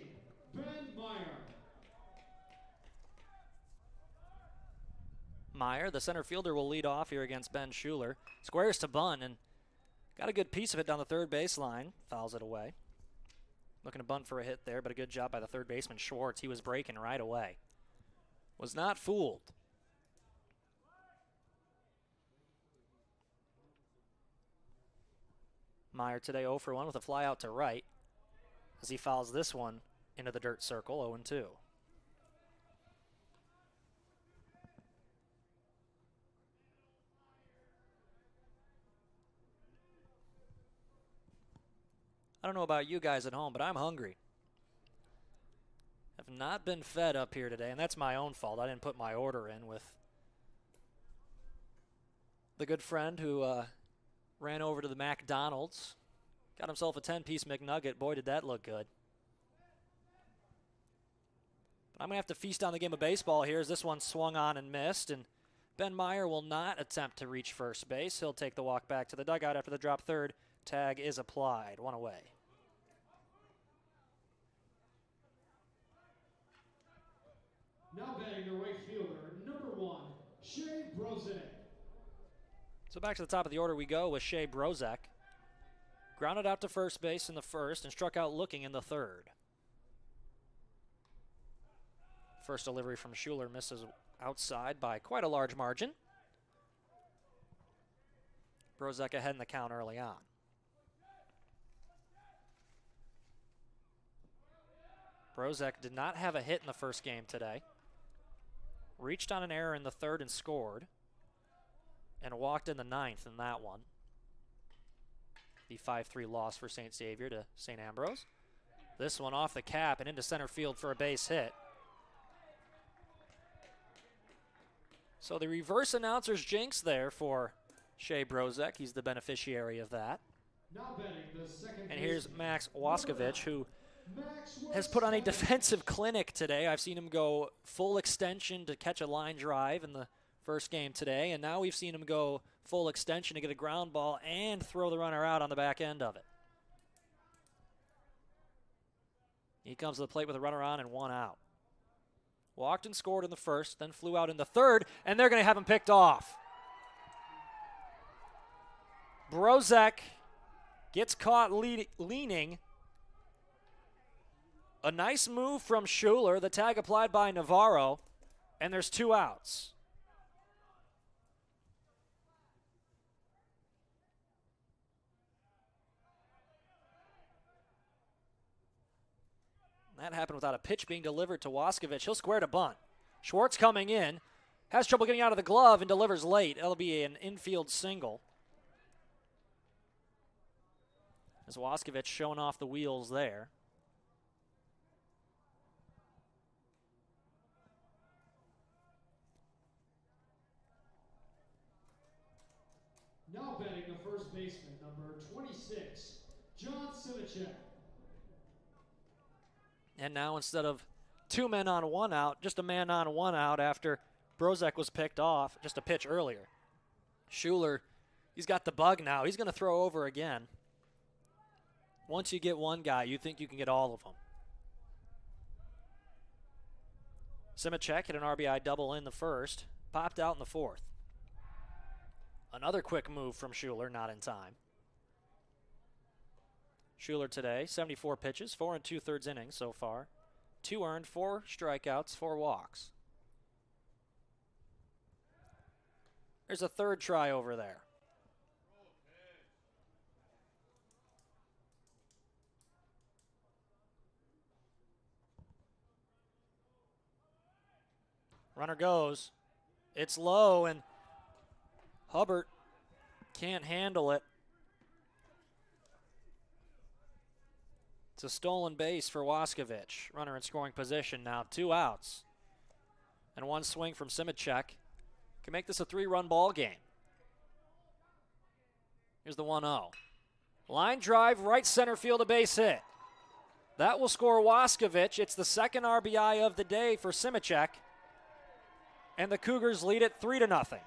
Ben Meyer. Meyer, the center fielder, will lead off here against Ben Schuler. Squares to bunt and got a good piece of it down the third baseline. Fouls it away. Looking to bunt for a hit there, but a good job by the third baseman, Schwartz. He was breaking right away. Was not fooled. Meyer today 0 for 1 with a fly out to right as he fouls this one into the dirt circle, 0-2. I don't know about you guys at home, but I'm hungry. Have not been fed up here today, and that's my own fault. I didn't put my order in with the good friend who ran over to the McDonald's, got himself a 10-piece McNugget. Boy, did that look good. I'm going to have to feast on the game of baseball here as this one swung on and missed, and Ben Meyer will not attempt to reach first base. He'll take the walk back to the dugout after the drop third. Tag is applied. One away. Now batting the right fielder, number 1, Shea Brozek. So back to the top of the order we go with Shea Brozek. Grounded out to first base in the first and struck out looking in the third. First delivery from Schuler misses outside by quite a large margin. Brozek ahead in the count early on. Brozek did not have a hit in the first game today. Reached on an error in the third and scored. And walked in the ninth in that one. The 5-3 loss for St. Xavier to St. Ambrose. This one off the cap and into center field for a base hit. So the reverse announcer's jinx there for Shea Brozek. He's the beneficiary of that. Now batting the second and here's baseman, Max Waskovich, who Max has put on a Waskovich. defensive clinic today. I've seen him go full extension to catch a line drive in the first game today, and now we've seen him go full extension to get a ground ball and throw the runner out on the back end of it. He comes to the plate with a runner on and one out. Walked and scored in the first, then flew out in the third, and they're going to have him picked off. Brozek gets caught leaning. A nice move from Schuler, the tag applied by Navarro, and there's 2 outs. That happened without a pitch being delivered to Waskovich. He'll square to bunt. Schwartz coming in. Has trouble getting out of the glove and delivers late. That'll be an infield single. As Waskovich showing off the wheels there. Now batting the first baseman, number 26, John Simicek. And now instead of 2 men on 1 out, just a man on 1 out after Brozek was picked off just a pitch earlier. Schuler, he's got the bug now. He's going to throw over again. Once you get one guy, you think you can get all of them. Simicek hit an RBI double in the first, popped out in the fourth. Another quick move from Schuler, not in time. Schuler today, 74 pitches, 4 2/3 innings so far. 2 earned, 4 strikeouts, 4 walks. There's a third try over there. Runner goes. It's low, and Hubbard can't handle it. It's a stolen base for Waskovich. Runner in scoring position now. 2 outs. And 1 swing from Simicek can make this a 3-run ball game. Here's the 1-0. Line drive, right center field, a base hit. That will score Waskovich. It's the second RBI of the day for Simicek. And the Cougars lead it 3-0.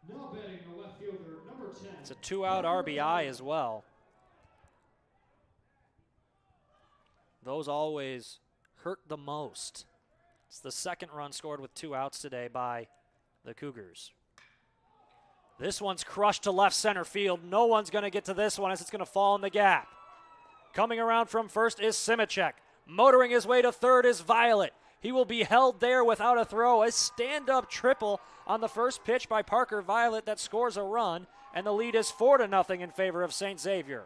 Now batting the left fielder, number 10. It's a 2-out RBI as well. Those always hurt the most. It's the second run scored with 2 outs today by the Cougars. This one's crushed to left center field. No one's going to get to this one as it's going to fall in the gap. Coming around from first is Simicek. Motoring his way to third is Violet. He will be held there without a throw. A stand-up triple on the first pitch by Parker Violet that scores a run, and the lead is 4-0 in favor of St. Xavier.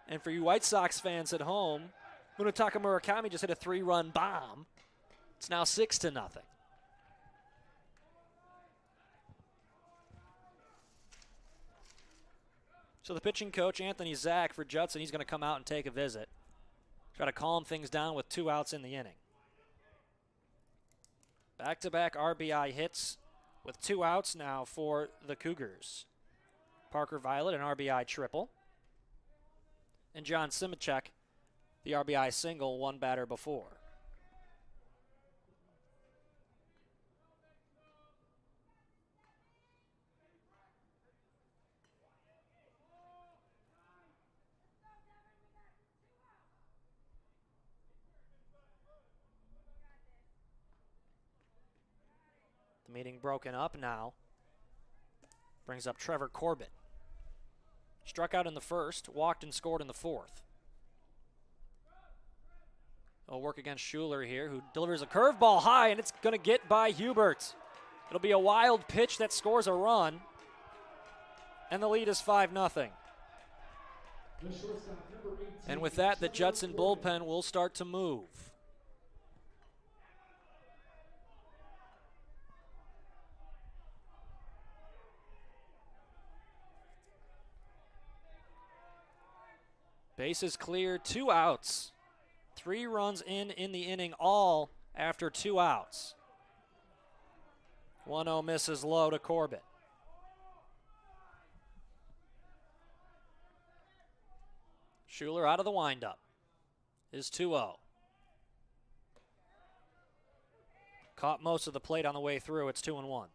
And for you White Sox fans at home, Munetaka Murakami just hit a 3-run bomb. It's now 6-0. So the pitching coach, Anthony Zach, for Judson, he's going to come out and take a visit. Try to calm things down with 2 outs in the inning. Back-to-back RBI hits with 2 outs now for the Cougars. Parker Violet, an RBI triple. And John Simicek, the RBI single, 1 batter before. The meeting broken up now. Brings up Trevor Corbett. Struck out in the first, walked and scored in the fourth. They'll work against Schuler here, who delivers a curveball high, and it's going to get by Hubert. It'll be a wild pitch that scores a run, and the lead is 5-0. And with that, the Judson bullpen will start to move. Bases clear, 2 outs. 3 runs in the inning, all after 2 outs. 1-0 misses low to Corbett. Schuler out of the windup is 2-0. Caught most of the plate on the way through. It's 2-1.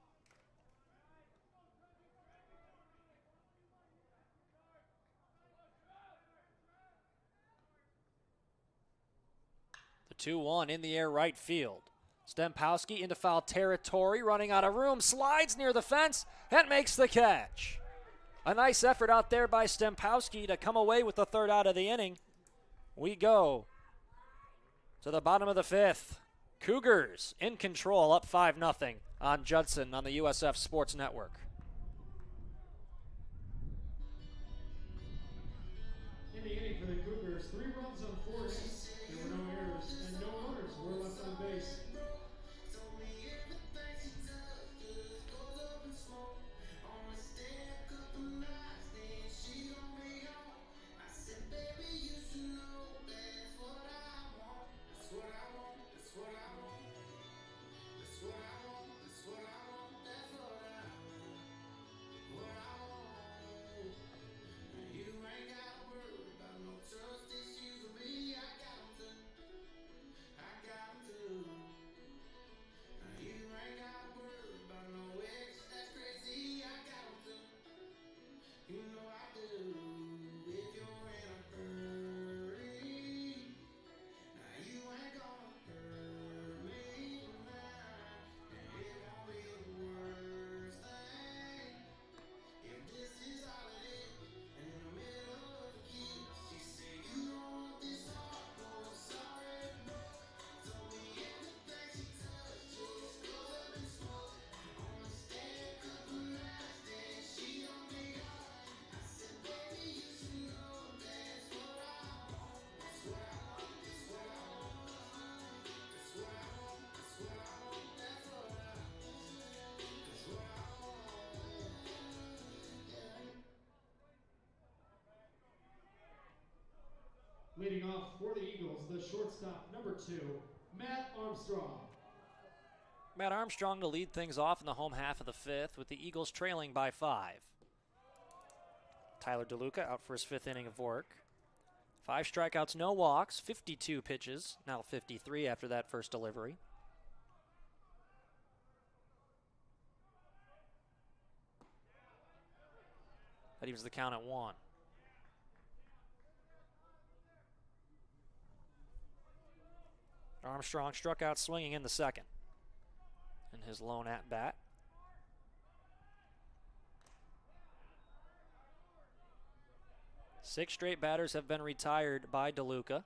The 2-1 in the air right field. Stempowski into foul territory, running out of room, slides near the fence, and makes the catch. A nice effort out there by Stempowski to come away with the 3rd out of the inning. We go to the bottom of the 5th. Cougars in control, up 5-0 on Judson on the USF Sports Network. In the inning for the Cougars, 3 runs on 4 hits. There were no errors, and no runners were left on base. Leading off for the Eagles, the shortstop, number 2, Matt Armstrong. Matt Armstrong to lead things off in the home half of the 5th, with the Eagles trailing by 5. Tyler DeLuca out for his 5th inning of work. 5 strikeouts, no walks, 52 pitches, now 53 after that first delivery. That evens the count at 1. Armstrong struck out swinging in the 2nd in his lone at-bat. Six straight batters have been retired by DeLuca,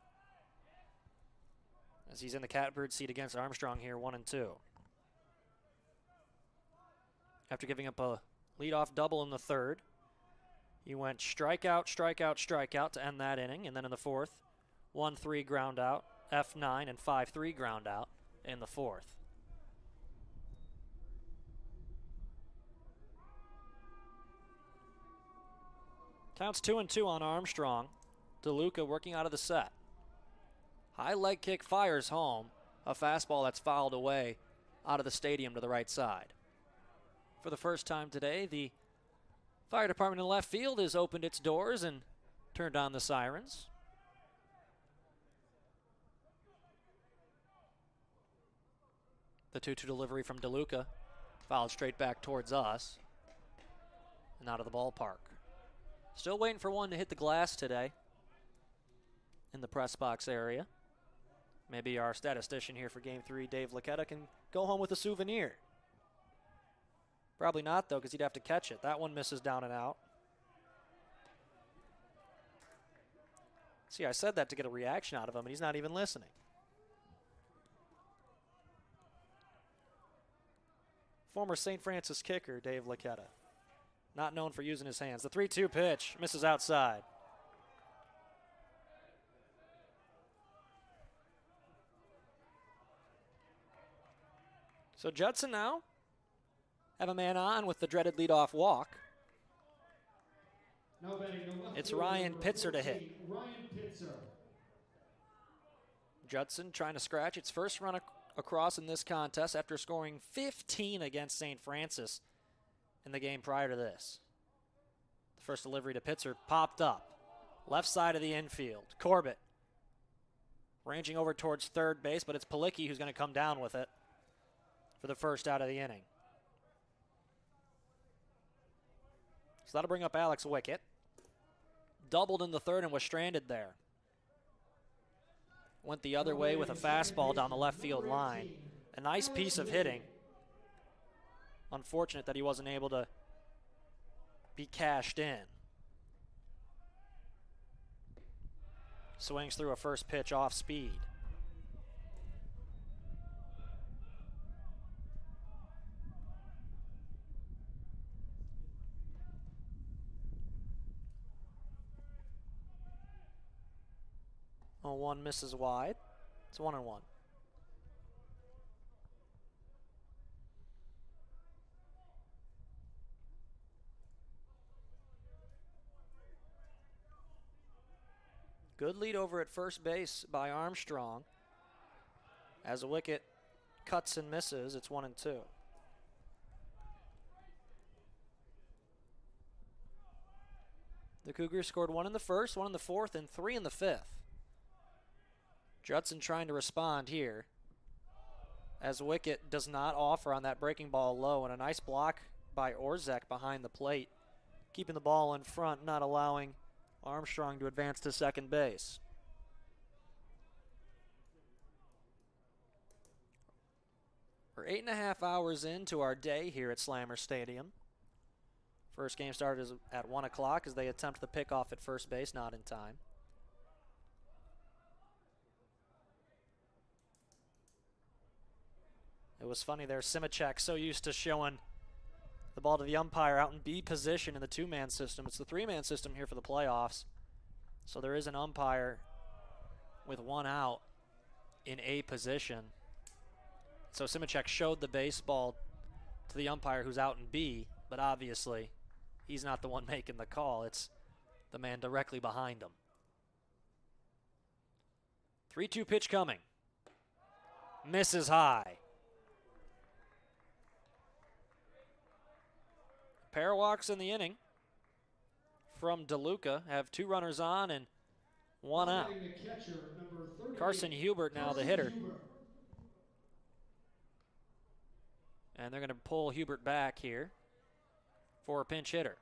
as he's in the catbird seat against Armstrong here, 1-2. After giving up a leadoff double in the 3rd, he went strikeout, strikeout, strikeout to end that inning, and then in the 4th, 1-3 ground out, F9, and 5-3 ground out in the 4th. Counts 2-2 on Armstrong. DeLuca working out of the set. High leg kick fires home. A fastball that's fouled away out of the stadium to the right side. For the first time today, the fire department in left field has opened its doors and turned on the sirens. The 2-2 delivery from DeLuca fouled straight back towards us and out of the ballpark. Still waiting for one to hit the glass today in the press box area. Maybe our statistician here for Game 3, Dave Laquetta, can go home with a souvenir. Probably not, though, because he'd have to catch it. That one misses down and out. See, I said that to get a reaction out of him, and he's not even listening. Former St. Francis kicker, Dave Laquetta. Not known for using his hands. The 3-2 pitch misses outside. So Judson now have a man on with the dreaded leadoff walk. It's Ryan Pitzer to hit. Judson trying to scratch its first run across in this contest after scoring 15 against St. Francis in the game prior to this. The first delivery to Pitzer popped up. Left side of the infield. Corbett ranging over towards third base, but it's Palicki who's going to come down with it for the first out of the inning. So that'll bring up Alex Wickett. Doubled in the third and was stranded there. Went the other way with a fastball down the left field line. A nice piece of hitting. Unfortunate that he wasn't able to be cashed in. Swings through a first pitch off speed. One misses wide. It's 1-1. Good lead over at first base by Armstrong. As a Wicket cuts and misses, it's 1-2. The Cougars scored 1 in the first, 1 in the fourth, and 3 in the fifth. Judson trying to respond here as Wicket does not offer on that breaking ball low, and a nice block by Orzek behind the plate, keeping the ball in front, not allowing Armstrong to advance to second base. We're 8.5 hours into our day here at Slammer Stadium. First game started at 1 o'clock as they attempt the pickoff at first base, not in time. It was funny there, Simicek so used to showing the ball to the umpire out in B position in the two-man system. It's the three-man system here for the playoffs. So there is an umpire with one out in A position. So Simicek showed the baseball to the umpire who's out in B, but obviously he's not the one making the call. It's the man directly behind him. 3-2 pitch coming. Misses high. Pair walks in the inning from DeLuca. Have 2 runners on and 1 out. Carson Hubert now the hitter. And they're going to pull Hubert back here for a pinch hitter.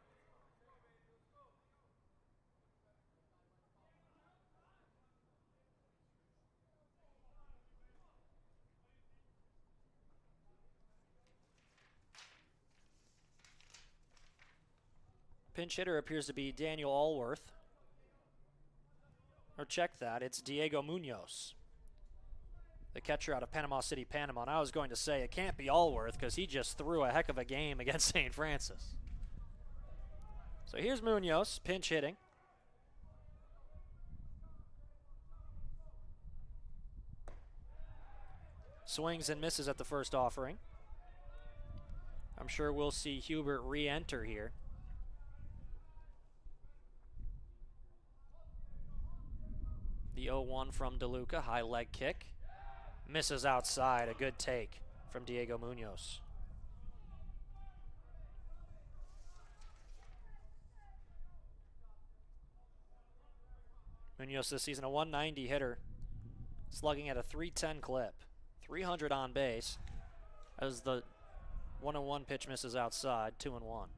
Pinch hitter appears to be Daniel Allworth. Or check that, it's Diego Munoz, the catcher out of Panama City, Panama. And I was going to say it can't be Allworth because he just threw a heck of a game against St. Francis. So here's Munoz, pinch hitting. Swings and misses at the first offering. I'm sure we'll see Hubert re-enter here. The The 0-1 from DeLuca, high leg kick. Misses outside, a good take from Diego Munoz. Munoz this season a 190 hitter, slugging at a 310 clip. 300 on base as the 1-1 pitch misses outside, 2-1.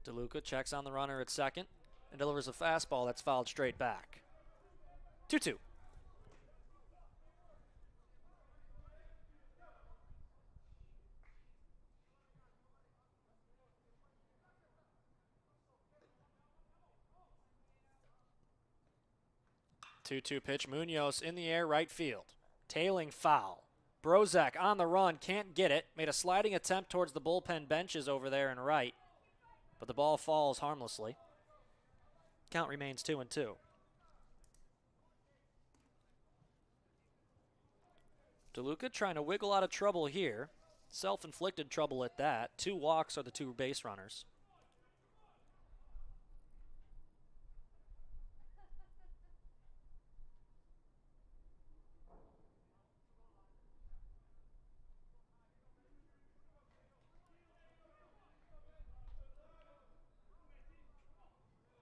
DeLuca checks on the runner at second and delivers a fastball that's fouled straight back. 2-2. Two-two pitch, Munoz in the air, right field. Tailing foul. Brozak on the run, can't get it. Made a sliding attempt towards the bullpen benches over there and right, but the ball falls harmlessly. Count remains 2-2. DeLuca trying to wiggle out of trouble here. Self-inflicted trouble at that. 2 walks are the 2 base runners.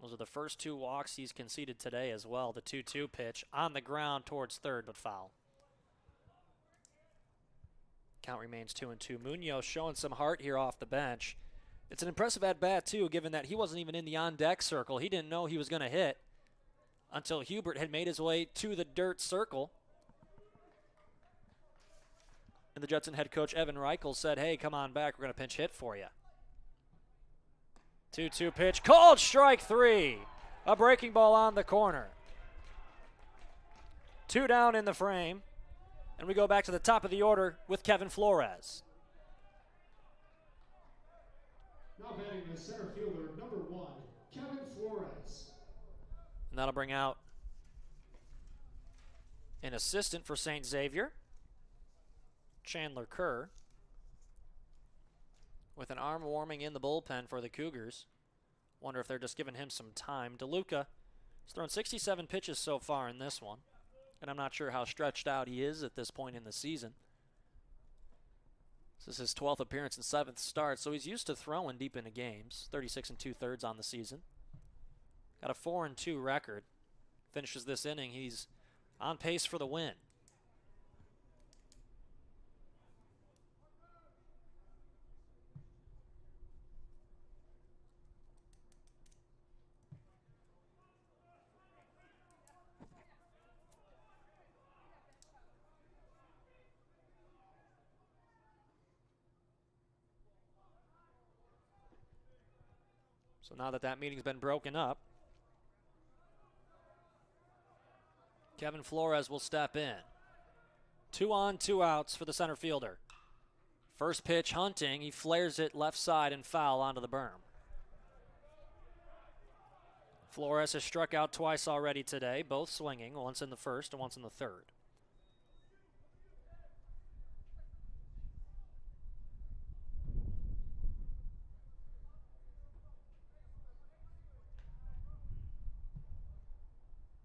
Those are the first 2 walks he's conceded today as well. The 2-2 pitch on the ground towards third, but foul. Count remains 2-2. Munoz showing some heart here off the bench. It's an impressive at-bat, too, given that he wasn't even in the on-deck circle. He didn't know he was going to hit until Hubert had made his way to the dirt circle. And the Judson head coach, Evan Reichel, said, hey, come on back. We're going to pinch hit for you. 2-2 pitch, called strike 3. A breaking ball on the corner. 2 down in the frame. And we go back to the top of the order with Kevin Flores. Now batting the center fielder, number 1, Kevin Flores. And that'll bring out an assistant for St. Xavier, Chandler Kerr, with an arm warming in the bullpen for the Cougars. Wonder if they're just giving him some time. DeLuca has thrown 67 pitches so far in this one, and I'm not sure how stretched out he is at this point in the season. This is his 12th appearance and 7th start, so he's used to throwing deep into games. 36 2/3 on the season. Got a 4-2 record. Finishes this inning, he's on pace for the win. So now that that meeting's been broken up, Kevin Flores will step in. 2 on, 2 outs for the center fielder. First pitch, Hunting. He flares it left side and foul onto the berm. Flores has struck out twice already today, both swinging, once in the first and once in the third.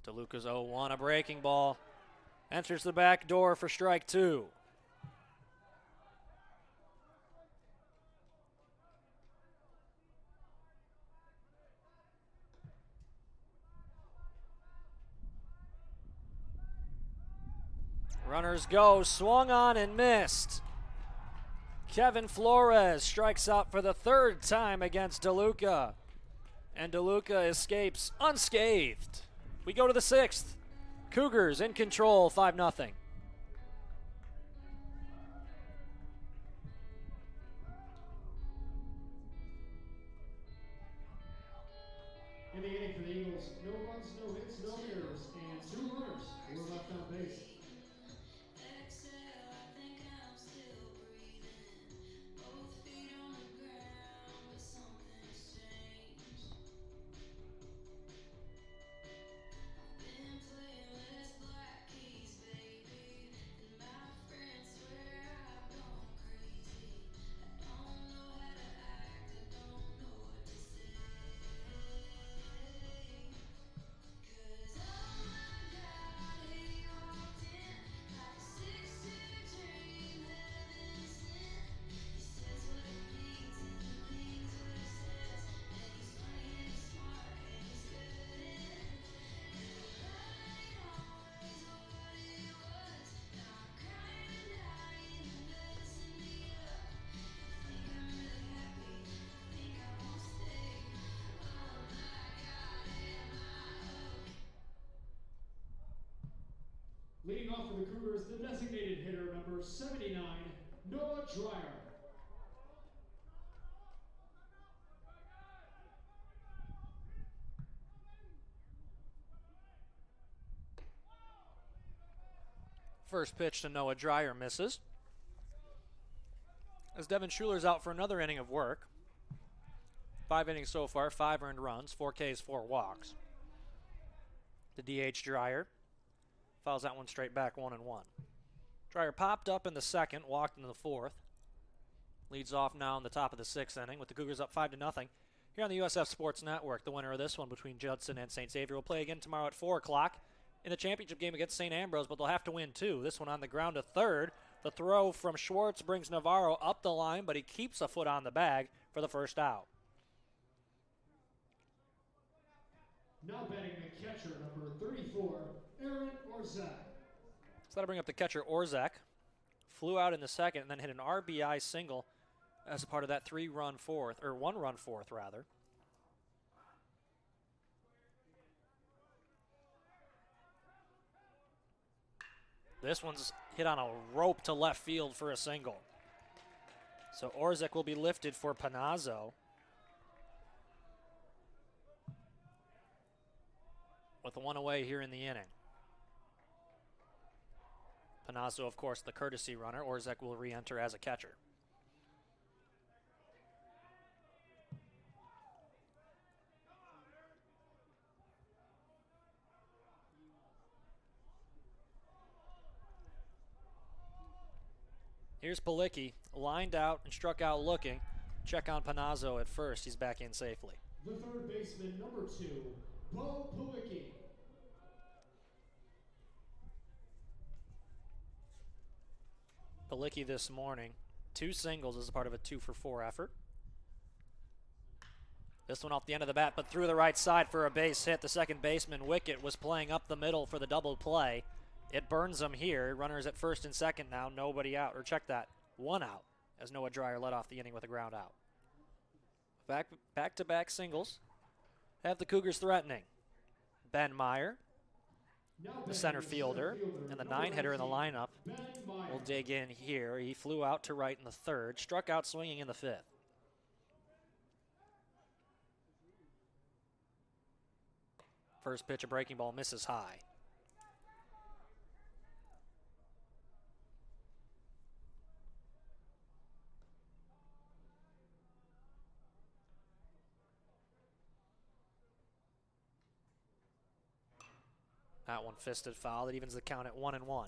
DeLuca's 0-1, a breaking ball. Enters the back door for strike 2. Runners go, swung on and missed. Kevin Flores strikes out for the 3rd time against DeLuca. And DeLuca escapes unscathed. We go to the 6th. Cougars in control, 5-0. In the inning for the Eagles, no runs, no hits, no errors, and 2 runners were left on base. for the Cougars, the designated hitter, number 79, Noah Dreyer. First pitch to Noah Dreyer misses. As Devin Schuler's out for another inning of work. 5 innings so far, 5 earned runs, 4 Ks, 4 walks. The DH Dreyer fouls that one straight back, 1-1. Dreyer popped up in the second, walked into the fourth. Leads off now in the top of the 6th inning with the Cougars up 5-0. Here on the USF Sports Network, the winner of this one between Judson and St. Xavier will play again tomorrow at 4 o'clock in the championship game against St. Ambrose, but they'll have to win too. This one on the ground to third. The throw from Schwartz brings Navarro up the line, but he keeps a foot on the bag for the first out. Now batting the catcher, number 34, Aaron Orzak. So that'll bring up the catcher Orzak. Flew out in the second and then hit an RBI single as a part of that 1-run fourth rather. This one's hit on a rope to left field for a single. So Orzak will be lifted for Panazzo. With 1 away here in the inning. Panazzo, of course, the courtesy runner. Orzak will re-enter as a catcher. Here's Palicki, lined out and struck out looking. Check on Panazzo at first. He's back in safely. The third baseman, number 2, Bo Palicki. Palicki this morning, 2 singles as a part of a 2-for-4 effort. This one off the end of the bat, but through the right side for a base hit. The second baseman, Wickett, was playing up the middle for the double play. It burns him here. Runners at first and second now, nobody out. Or check that, 1 out as Noah Dreyer led off the inning with a ground out. Back-to-back singles have the Cougars threatening. Ben Meyer, the center fielder, and the 9-hitter in the lineup will dig in here. He flew out to right in the third, struck out swinging in the 5th. First pitch, a breaking ball, misses high. That one fisted foul. That evens the count at 1-1.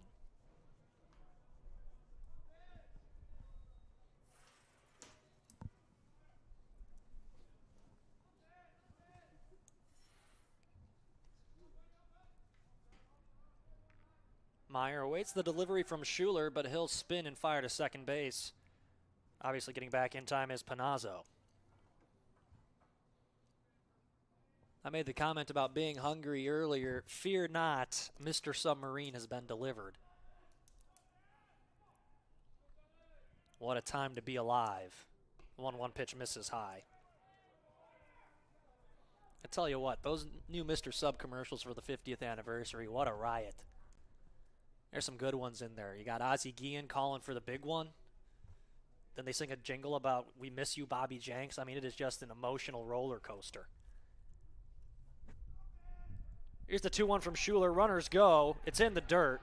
Meyer awaits the delivery from Schuler, but he'll spin and fire to second base. Obviously getting back in time is Panazzo. I made the comment about being hungry earlier. Fear not, Mr. Submarine has been delivered. What a time to be alive. 1-1 pitch misses high. I tell you what, those new Mr. Sub commercials for the 50th anniversary, what a riot. There's some good ones in there. You got Ozzie Guillen calling for the big one. Then they sing a jingle about "We miss you, Bobby Jenks." I mean, it is just an emotional roller coaster. Here's the 2-1 from Schuler. Runners go. It's in the dirt.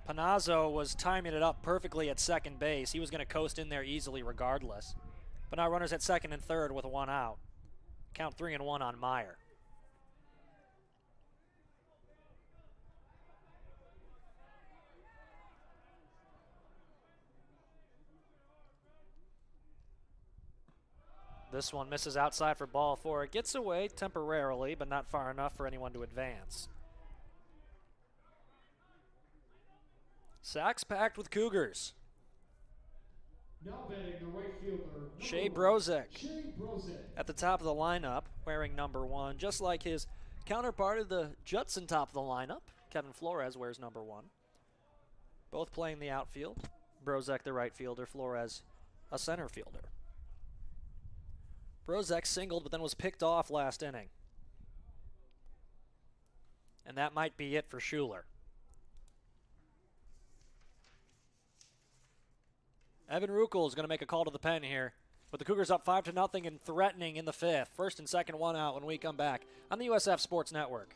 Panazzo was timing it up perfectly at second base. He was going to coast in there easily regardless. But now runners at second and third with 1 out. Count 3-1 on Meyer. This one misses outside for ball 4. It gets away temporarily, but not far enough for anyone to advance. Sacks packed with Cougars. Now batting the right fielder, Shea Brozek at the top of the lineup, wearing number 1, just like his counterpart of the Judson top of the lineup. Kevin Flores wears number 1. Both playing the outfield. Brozek the right fielder, Flores a center fielder. Brozek singled, but then was picked off last inning. And that might be it for Schuler. Evan Ruckel is going to make a call to the pen here. With the Cougars up 5-0 and threatening in the fifth. First and second, one out when we come back on the USF Sports Network.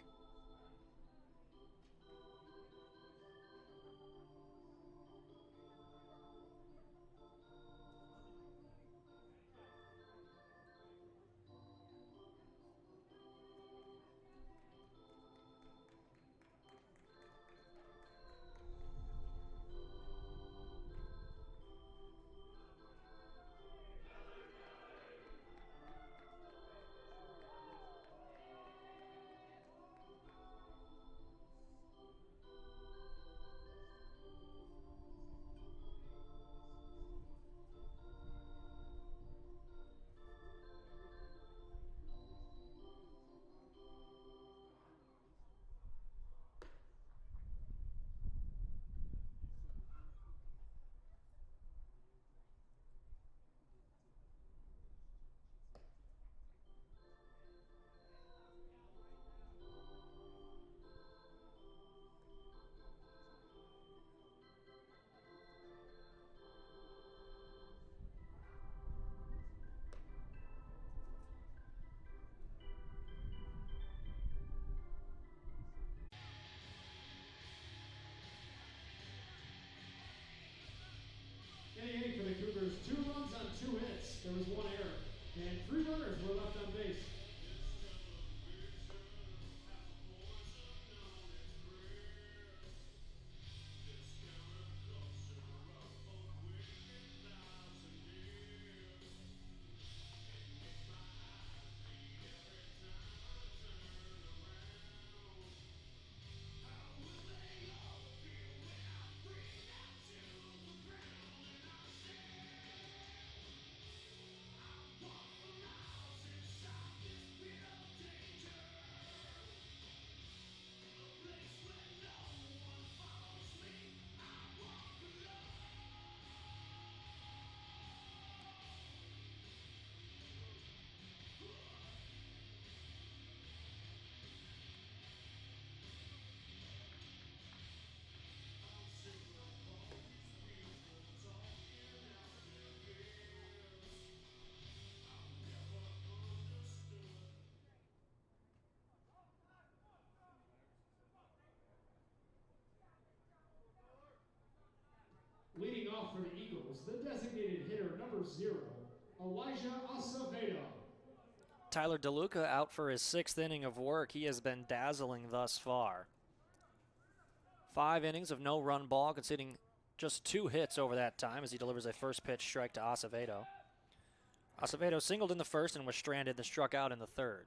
In the inning for the Cougars, 2 runs on 2 hits. There was 1 error, and 3 runners were left on base. Leading off for the Eagles, the designated hitter number 0, Elijah Acevedo. Tyler DeLuca out for his 6th inning of work. He has been dazzling thus far. 5 innings of no run ball, conceding just 2 hits over that time as he delivers a first pitch strike to Acevedo. Acevedo singled in the first and was stranded, then struck out in the third.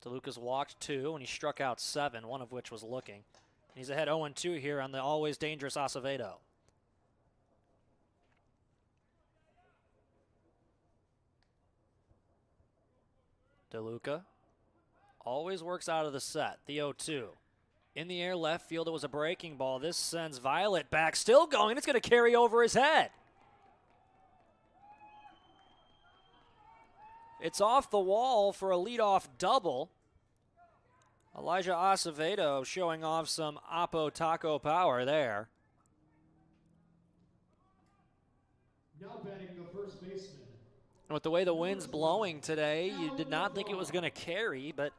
DeLuca's walked 2 and he struck out 7, one of which was looking. He's ahead 0-2 here on the always dangerous Acevedo. DeLuca always works out of the set. The 0-2. In the air left field, it was a breaking ball. This sends Violet back, still going. It's going to carry over his head. It's off the wall for a leadoff double. Elijah Acevedo showing off some Oppo Taco power there. Now batting the first baseman. And with the way the wind's blowing today, you did not think it was going to carry, but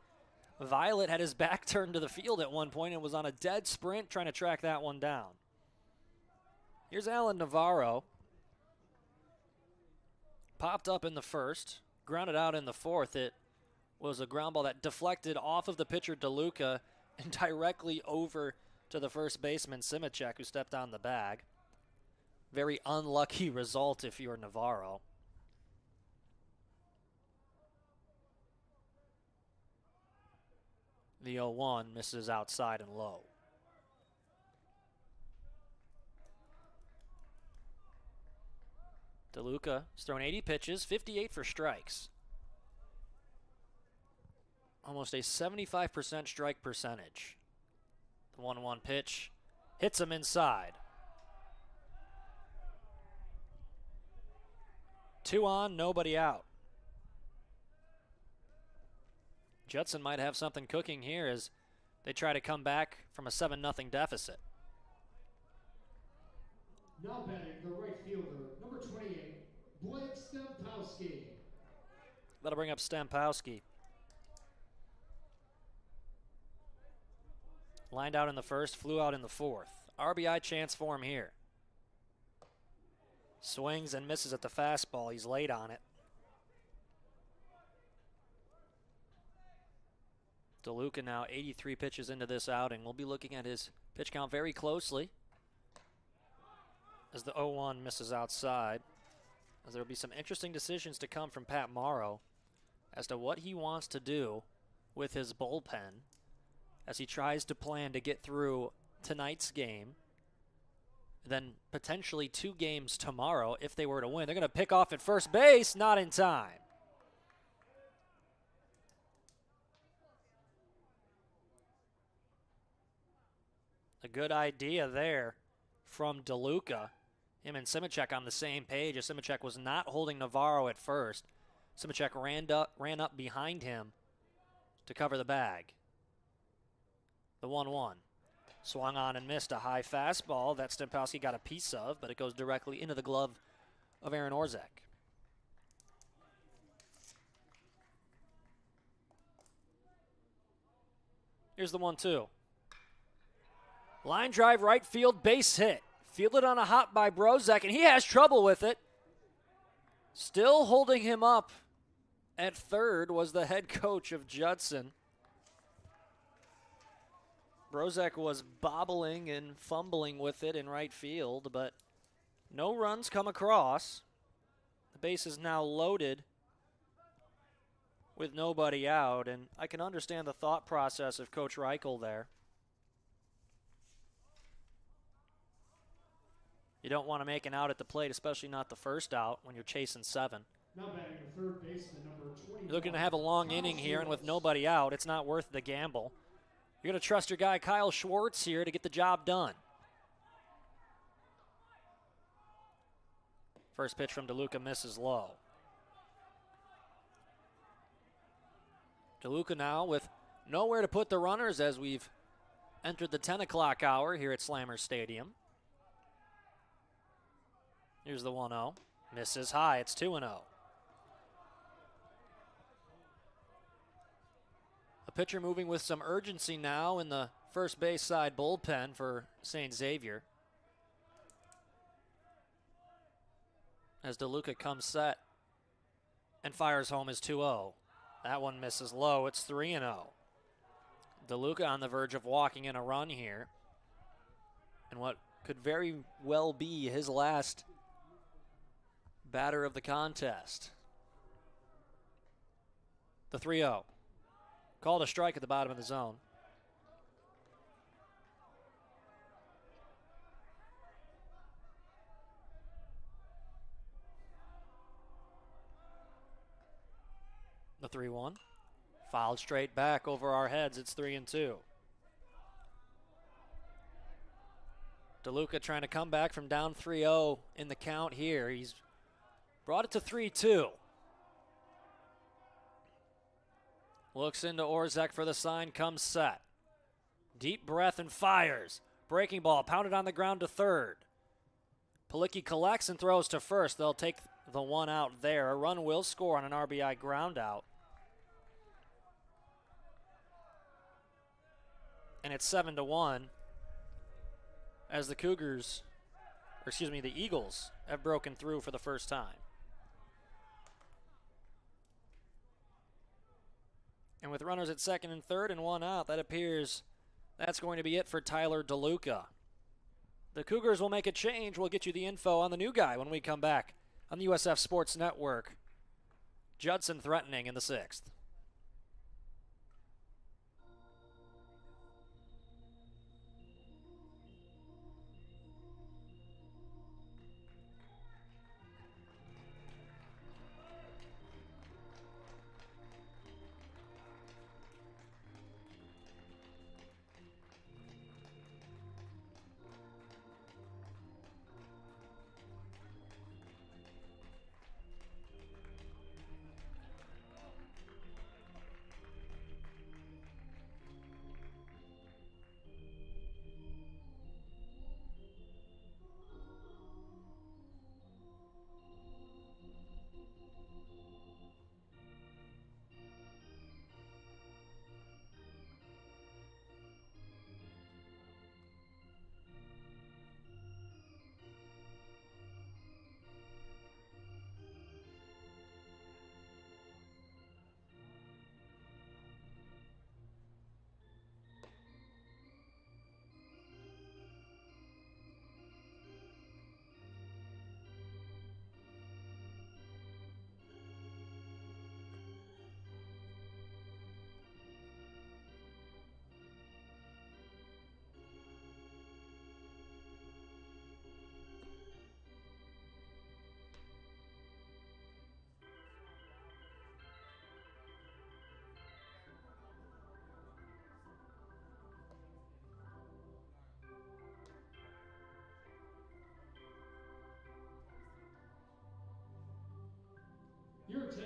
Violet had his back turned to the field at one point and was on a dead sprint trying to track that one down. Here's Alan Navarro. Popped up in the first, grounded out in the fourth. It was a ground ball that deflected off of the pitcher DeLuca and directly over to the first baseman Simicek, who stepped on the bag. Very unlucky result if you're Navarro. The 0-1 misses outside and low. DeLuca has thrown 80 pitches, 58 for strikes. Almost a 75% strike percentage. The 1-1 pitch hits him inside. 2 on, nobody out. Judson might have something cooking here as they try to come back from a 7-0 deficit. Now batting the right fielder, number 28, Blake Stempowski. That'll bring up Stempowski. Lined out in the first, flew out in the fourth. RBI chance for him here. Swings and misses at the fastball. He's late on it. DeLuca now 83 pitches into this outing. We'll be looking at his pitch count very closely as the 0-1 misses outside. As there will be some interesting decisions to come from Pat Morrow as to what he wants to do with his bullpen as he tries to plan to get through tonight's game, then potentially 2 games tomorrow if they were to win. They're going to pick off at first base, not in time. A good idea there from DeLuca. Him and Simicek on the same page as Simicek was not holding Navarro at first. Simicek ran up behind him to cover the bag. The 1-1. Swung on and missed a high fastball that Stempowski got a piece of, but it goes directly into the glove of Aaron Orzek. Here's the 1-2. Line drive right field, base hit. Fielded on a hop by Brozek, and he has trouble with it. Still holding him up at third was the head coach of Judson. Brozek was bobbling and fumbling with it in right field, but no runs come across. The base is now loaded with nobody out, and I can understand the thought process of Coach Reichel there. You don't want to make an out at the plate, especially not the first out when you're chasing 7. Now batting the third baseman, number 21. You're looking to have a long inning here, and with nobody out, it's not worth the gamble. You're going to trust your guy Kyle Schwartz here to get the job done. First pitch from DeLuca misses low. DeLuca now with nowhere to put the runners as we've entered the 10 o'clock hour here at Slammer Stadium. Here's the 1-0. Misses high. It's 2-0. A pitcher moving with some urgency now in the first base side bullpen for St. Xavier. As DeLuca comes set and fires home his 2-0. That one misses low. It's 3-0. DeLuca on the verge of walking in a run here. And what could very well be his last batter of the contest. The 3-0. Called a strike at the bottom of the zone. The 3-1. Fouled straight back over our heads. It's 3-2. DeLuca trying to come back from down 3-0 in the count here. He's brought it to 3-2. Looks into Orzek for the sign, comes set. Deep breath and fires. Breaking ball pounded on the ground to third. Palicki collects and throws to first. They'll take the 1 out there. A run will score on an RBI ground out. And it's 7-1 as the Eagles have broken through for the first time. And with runners at second and third and 1 out, that appears that's going to be it for Tyler DeLuca. The Cougars will make a change. We'll get you the info on the new guy when we come back on the USF Sports Network. Judson threatening in the 6th.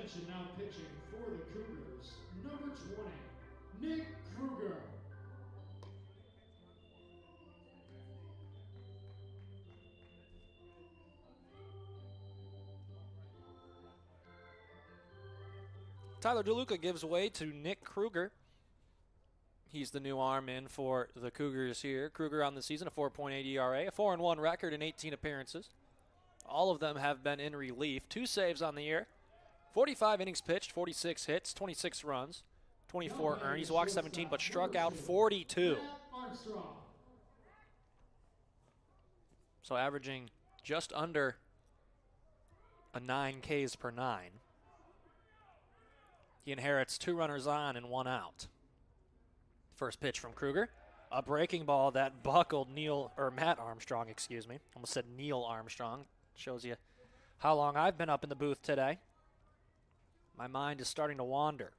attention now pitching for the Cougars, number 20, Nick Cougar. Tyler DeLuca gives way to Nick Cougar. He's the new arm in for the Cougars here. Cougar on the season, a 4.8 ERA, a 4-1 record in 18 appearances. All of them have been in relief. 2 saves on the year. 45 innings pitched, 46 hits, 26 runs, 24 earned. He's walked 17 but struck out 42. So averaging just under a 9 Ks per 9. He inherits 2 runners on and 1 out. First pitch from Cougar. A breaking ball that buckled Matt Armstrong, excuse me. Almost said Neil Armstrong. Shows you how long I've been up in the booth today. My mind is starting to wander.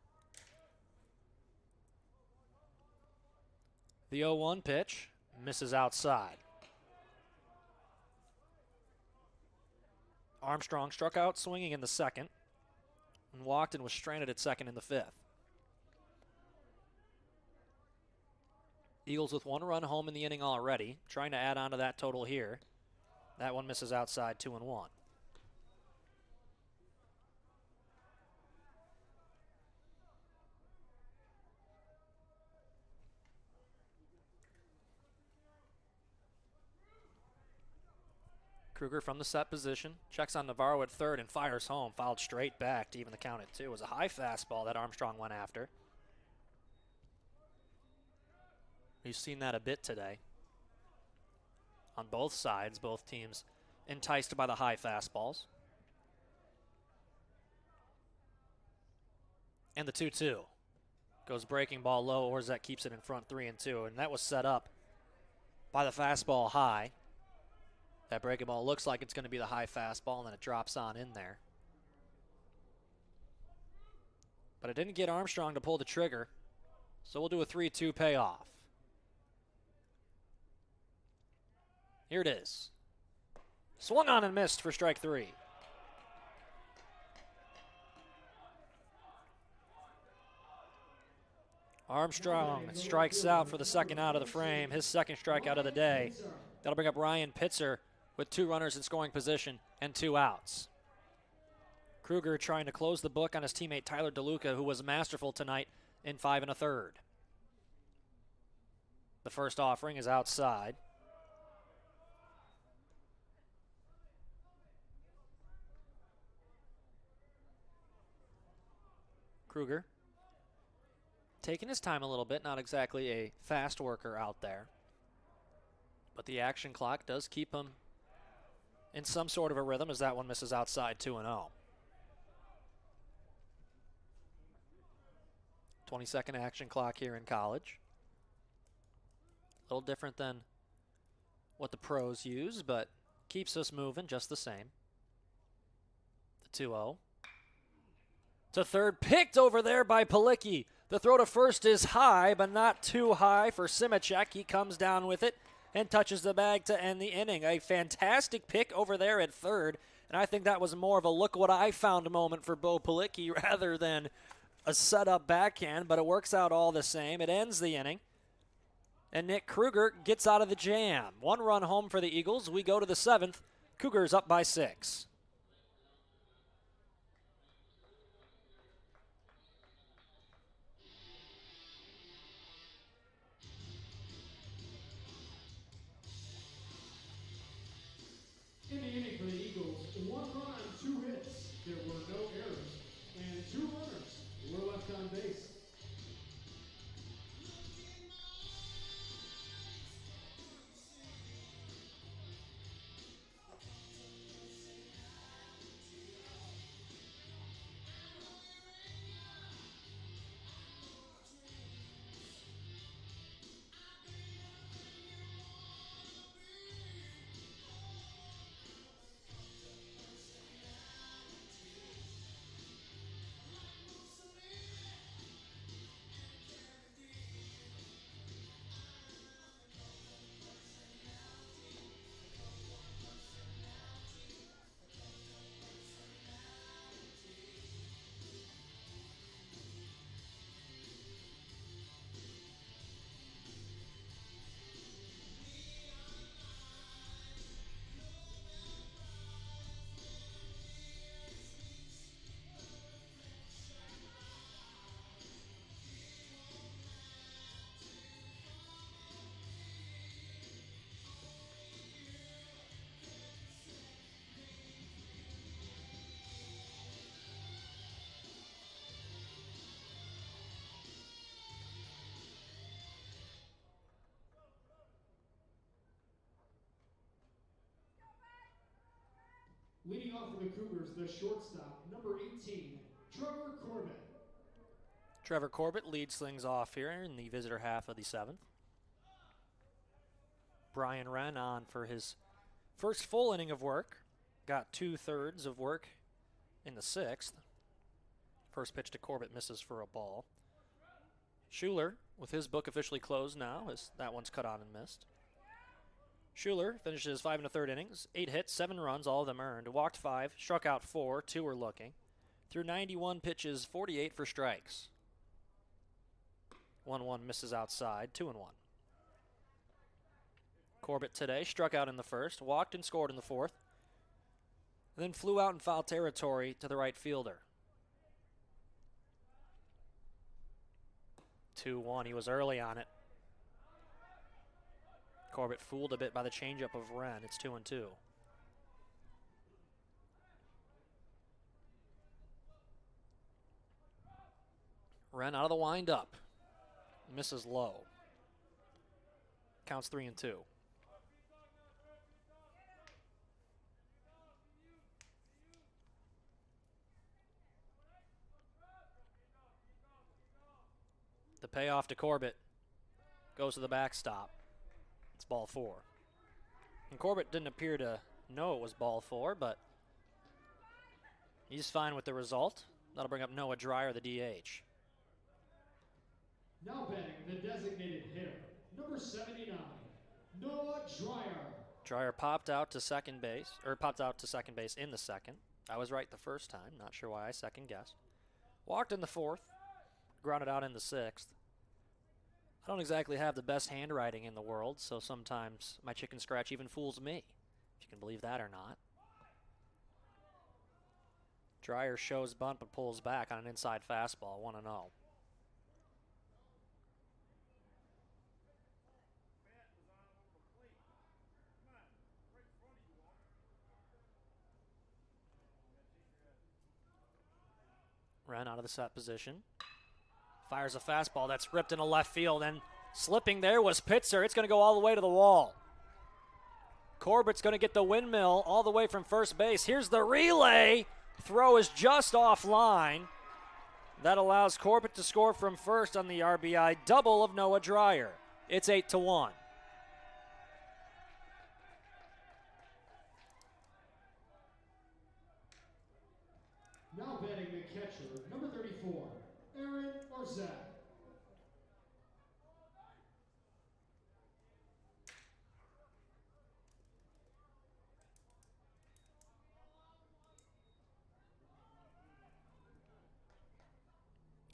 The 0-1 pitch misses outside. Armstrong struck out swinging in the second and walked and was stranded at second in the 5th. Eagles with 1 run home in the inning already, trying to add on to that total here. That one misses outside, 2-1. Cougar from the set position, checks on Navarro at third and fires home, fouled straight back to even the count at 2. It was a high fastball that Armstrong went after. We've seen that a bit today. On both sides, both teams enticed by the high fastballs. And the 2-2. Goes breaking ball low. Orzek keeps it in front 3-2. And that was set up by the fastball high. That breaking ball looks like it's going to be the high fastball, and then it drops on in there. But it didn't get Armstrong to pull the trigger, so we'll do a 3-2 payoff. Here it is. Swung on and missed for strike 3. Armstrong strikes out for the second out of the frame, his second strikeout of the day. That'll bring up Ryan Pitzer with 2 runners in scoring position and 2 outs. Cougar trying to close the book on his teammate Tyler DeLuca, who was masterful tonight in 5 1/3. The first offering is outside. Cougar taking his time a little bit, not exactly a fast worker out there. But the action clock does keep him in some sort of a rhythm as that one misses outside, 2-0. 20-second action clock here in college. A little different than what the pros use, but keeps us moving just the same. The 2-0. To third, picked over there by Palicki. The throw to first is high, but not too high for Simacek. He comes down with it and touches the bag to end the inning. A fantastic pick over there at third, and I think that was more of a look what I found moment for Bo Palicki rather than a set-up backhand, but it works out all the same. It ends the inning, and Nick Cougar gets out of the jam. 1 run home for the Eagles. We go to the 7th. Cougars up by 6. In the inning for the Eagles, 1 run, 2 hits. There were no errors, and 2 runners were left on base. Leading off for the Cougars, the shortstop, number 18, Trevor Corbett. Trevor Corbett leads things off here in the visitor half of the 7th. Brian Wren on for his first full inning of work. Got 2/3 of work in the 6th. First pitch to Corbett misses for a ball. Schuler, with his book officially closed now, as that one's cut on and missed. Schuler finishes 5 1/3 innings, 8 hits, 7 runs, all of them earned. Walked 5, struck out 4, 2 were looking. Threw 91 pitches, 48 for strikes. 1-1 misses outside, 2-1. Corbett today struck out in the first, walked and scored in the 4th, then flew out in foul territory to the right fielder. 2-1, he was early on it. Corbett fooled a bit by the changeup of Wren. It's 2-2. Wren out of the windup. Misses low. Counts 3-2. The payoff to Corbett goes to the backstop. It's ball 4. And Corbett didn't appear to know it was ball 4, but he's fine with the result. That'll bring up Noah Dreyer, the DH. Now batting the designated hitter, number 79, Noah Dreyer. Dreyer popped out to second base in the 2nd. I was right the first time. Not sure why I second guessed. Walked in the 4th. Grounded out in the 6th. I don't exactly have the best handwriting in the world, so sometimes my chicken scratch even fools me, if you can believe that or not. Dreyer shows bunt but pulls back on an inside fastball, 1-0. Wren out of the set position. Fires a fastball that's ripped into left field, and slipping there was Pitzer. It's going to go all the way to the wall. Corbett's going to get the windmill all the way from first base. Here's the relay. Throw is just offline. That allows Corbett to score from first on the RBI double of Noah Dreyer. It's 8-1. Now batting the catcher, number 34, Aaron Orzak.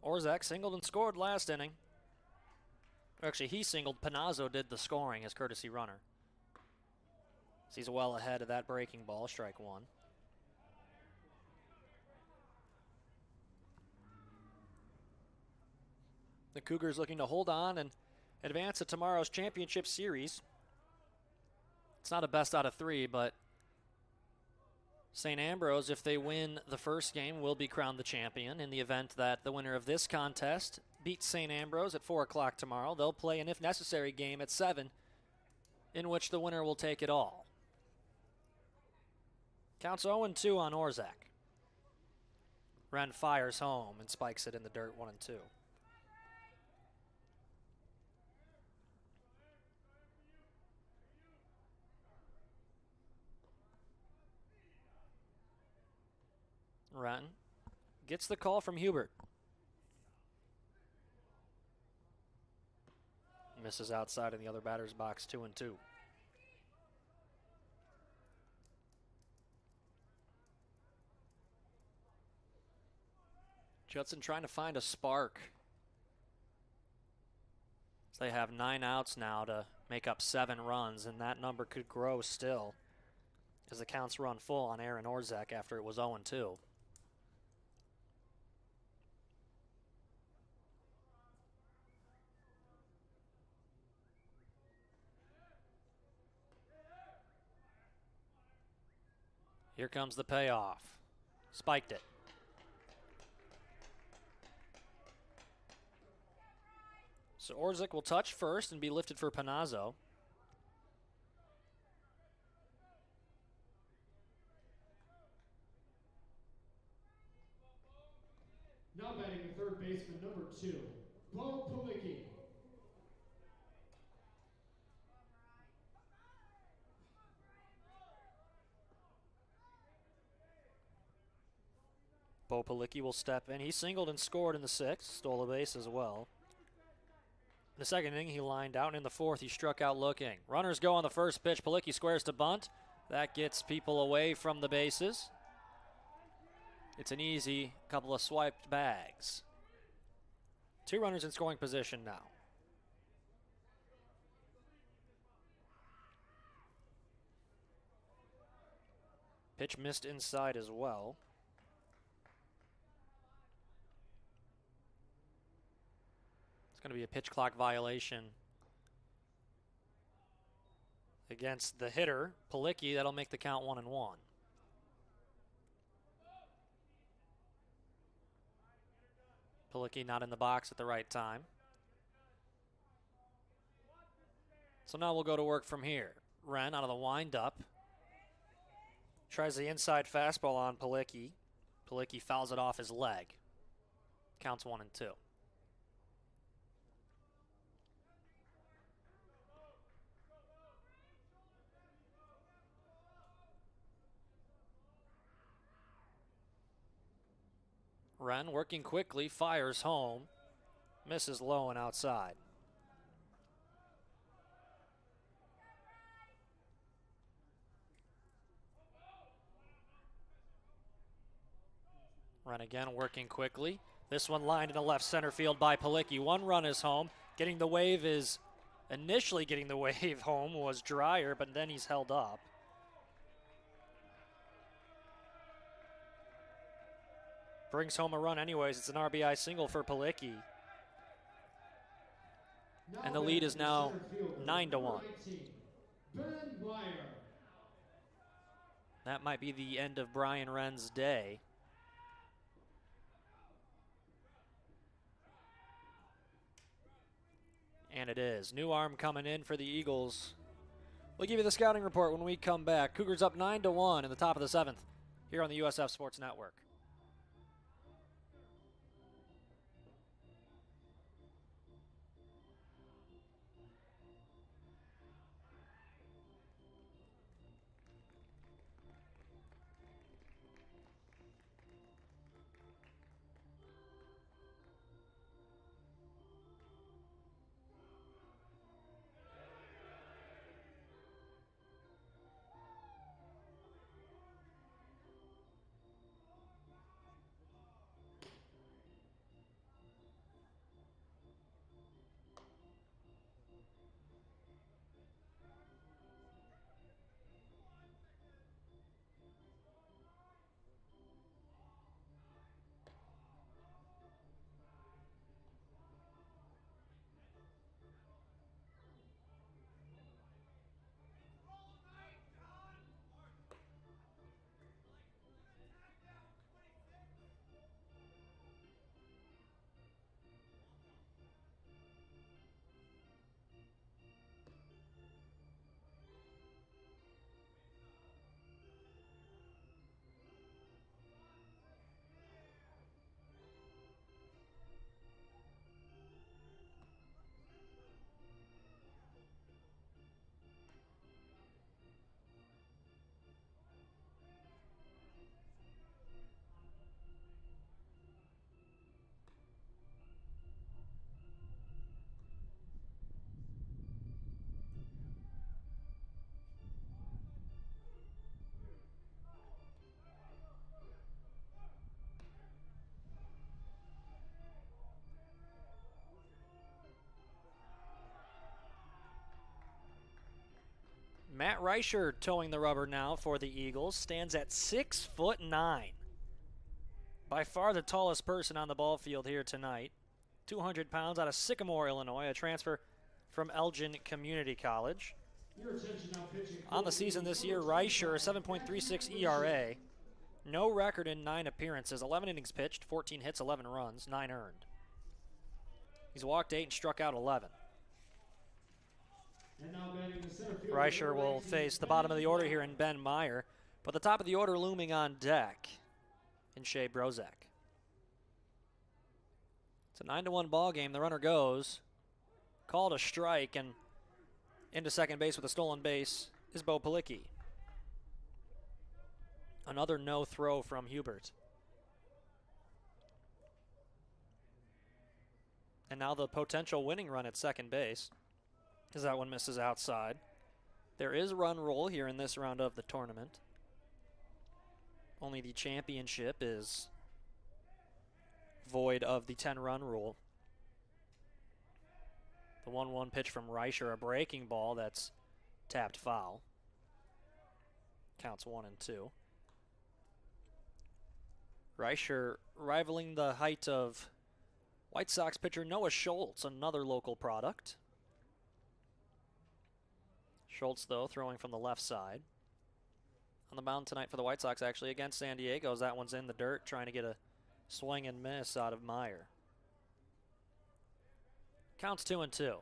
Orzak singled and scored last inning. Actually, he singled. Panazzo did the scoring as courtesy runner. So he's well ahead of that breaking ball, strike 1. The Cougars looking to hold on and advance to tomorrow's championship series. It's not a best out of 3, but St. Ambrose, if they win the first game, will be crowned the champion. In the event that the winner of this contest beats St. Ambrose at 4 o'clock tomorrow, they'll play an if necessary game at 7, in which the winner will take it all. Counts 0-2 on Orzak. Wren fires home and spikes it in the dirt, 1-2. Wren gets the call from Hubert. Misses outside in the other batter's box, 2-2. Judson trying to find a spark. So they have 9 outs now to make up 7 runs, and that number could grow still as the counts run full on Aaron Orzak after it was 0-2. Here comes the payoff. Spiked it. So Orzak will touch first and be lifted for Panazzo. Now batting the third baseman, number 2, Bo Palicki. Bo Palicki will step in. He singled and scored in the 6th, stole a base as well. In the 2nd inning, he lined out, and in the 4th, he struck out looking. Runners go on the first pitch. Palicki squares to bunt. That gets people away from the bases. It's an easy couple of swiped bags. 2 runners in scoring position now. Pitch missed inside as well. It's going to be a pitch clock violation against the hitter, Palicki. That'll make the count 1-1. Palicki not in the box at the right time. So now we'll go to work from here. Wren out of the windup. Tries the inside fastball on Palicki. Palicki fouls it off his leg. Counts 1-2. Wren working quickly, fires home, misses low and outside. Wren again working quickly. This one lined into left center field by Palicki. 1 run is home. Initially getting the wave home was Dreyer, but then he's held up. Brings home a run anyways. It's an RBI single for Palicki. And the lead is now 9-1. That might be the end of Brian Wren's day. And it is. New arm coming in for the Eagles. We'll give you the scouting report when we come back. Cougars up 9-1 in the top of the 7th here on the USF Sports Network. Matt Reicher towing the rubber now for the Eagles. Stands at 6'9". By far the tallest person on the ball field here tonight. 200 pounds out of Sycamore, Illinois, a transfer from Elgin Community College. On the season this year, Reicher, a 7.36 ERA. No record in 9 appearances. 11 innings pitched, 14 hits, 11 runs, 9 earned. He's walked 8 and struck out 11. Reicher will face the bottom of the order here in Ben Meyer, but the top of the order looming on deck in Shea Brozak. It's a 9-1 ball game. The runner goes. Called a strike, and into second base with a stolen base is Bo Pelicki. Another no throw from Hubert. And now the potential winning run at second base, as that one misses outside. There is run roll here in this round of the tournament. Only the championship is void of the 10-run rule. The 1-1 pitch from Reicher, a breaking ball that's tapped foul. Counts 1-2. Reicher rivaling the height of White Sox pitcher Noah Schultz, another local product. Schultz, though, throwing from the left side. On the mound tonight for the White Sox, actually, against San Diego. That one's in the dirt, trying to get a swing and miss out of Meyer. Counts 2-2.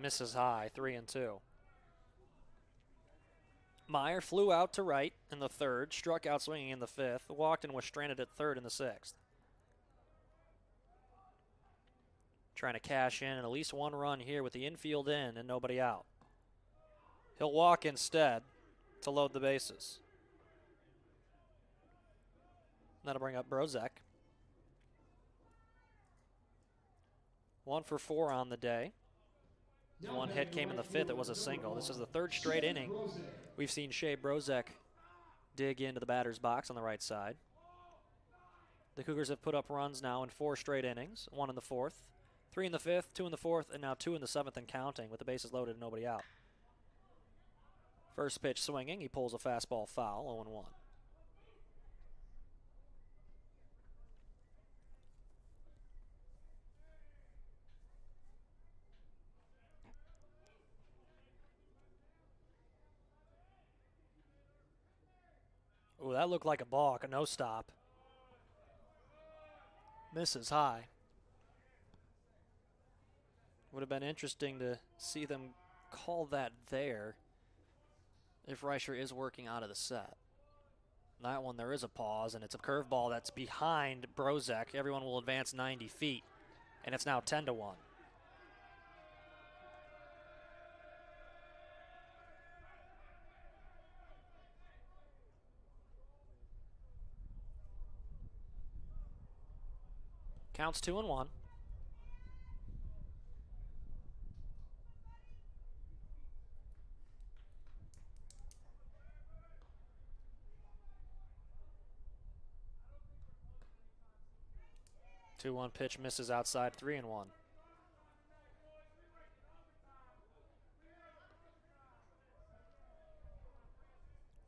Misses high, 3-2. Meyer flew out to right in the third, struck out swinging in the fifth, walked and was stranded at third in the sixth. Trying to cash in at least one run here with the infield in and nobody out. He'll walk instead to load the bases. That'll bring up Brozek. 1 for 4 on the day. One hit came in the fifth. It was a single. This is the third straight inning we've seen Shea Brozek dig into the batter's box on the right side. The Cougars have put up runs now in 4 straight innings. 1 in the fourth, 3 in the fifth, 2 in the fourth, and now 2 in the seventh and counting with the bases loaded and nobody out. First pitch swinging. He pulls a fastball foul, 0-1. Ooh, that looked like a balk, a no-stop. Misses high. Would have been interesting to see them call that there if Reicher is working out of the set. That one, there is a pause, and it's a curveball that's behind Brozek. Everyone will advance 90 feet, and it's now 10-1. Counts 2-1. Two-one pitch misses outside, 3-1.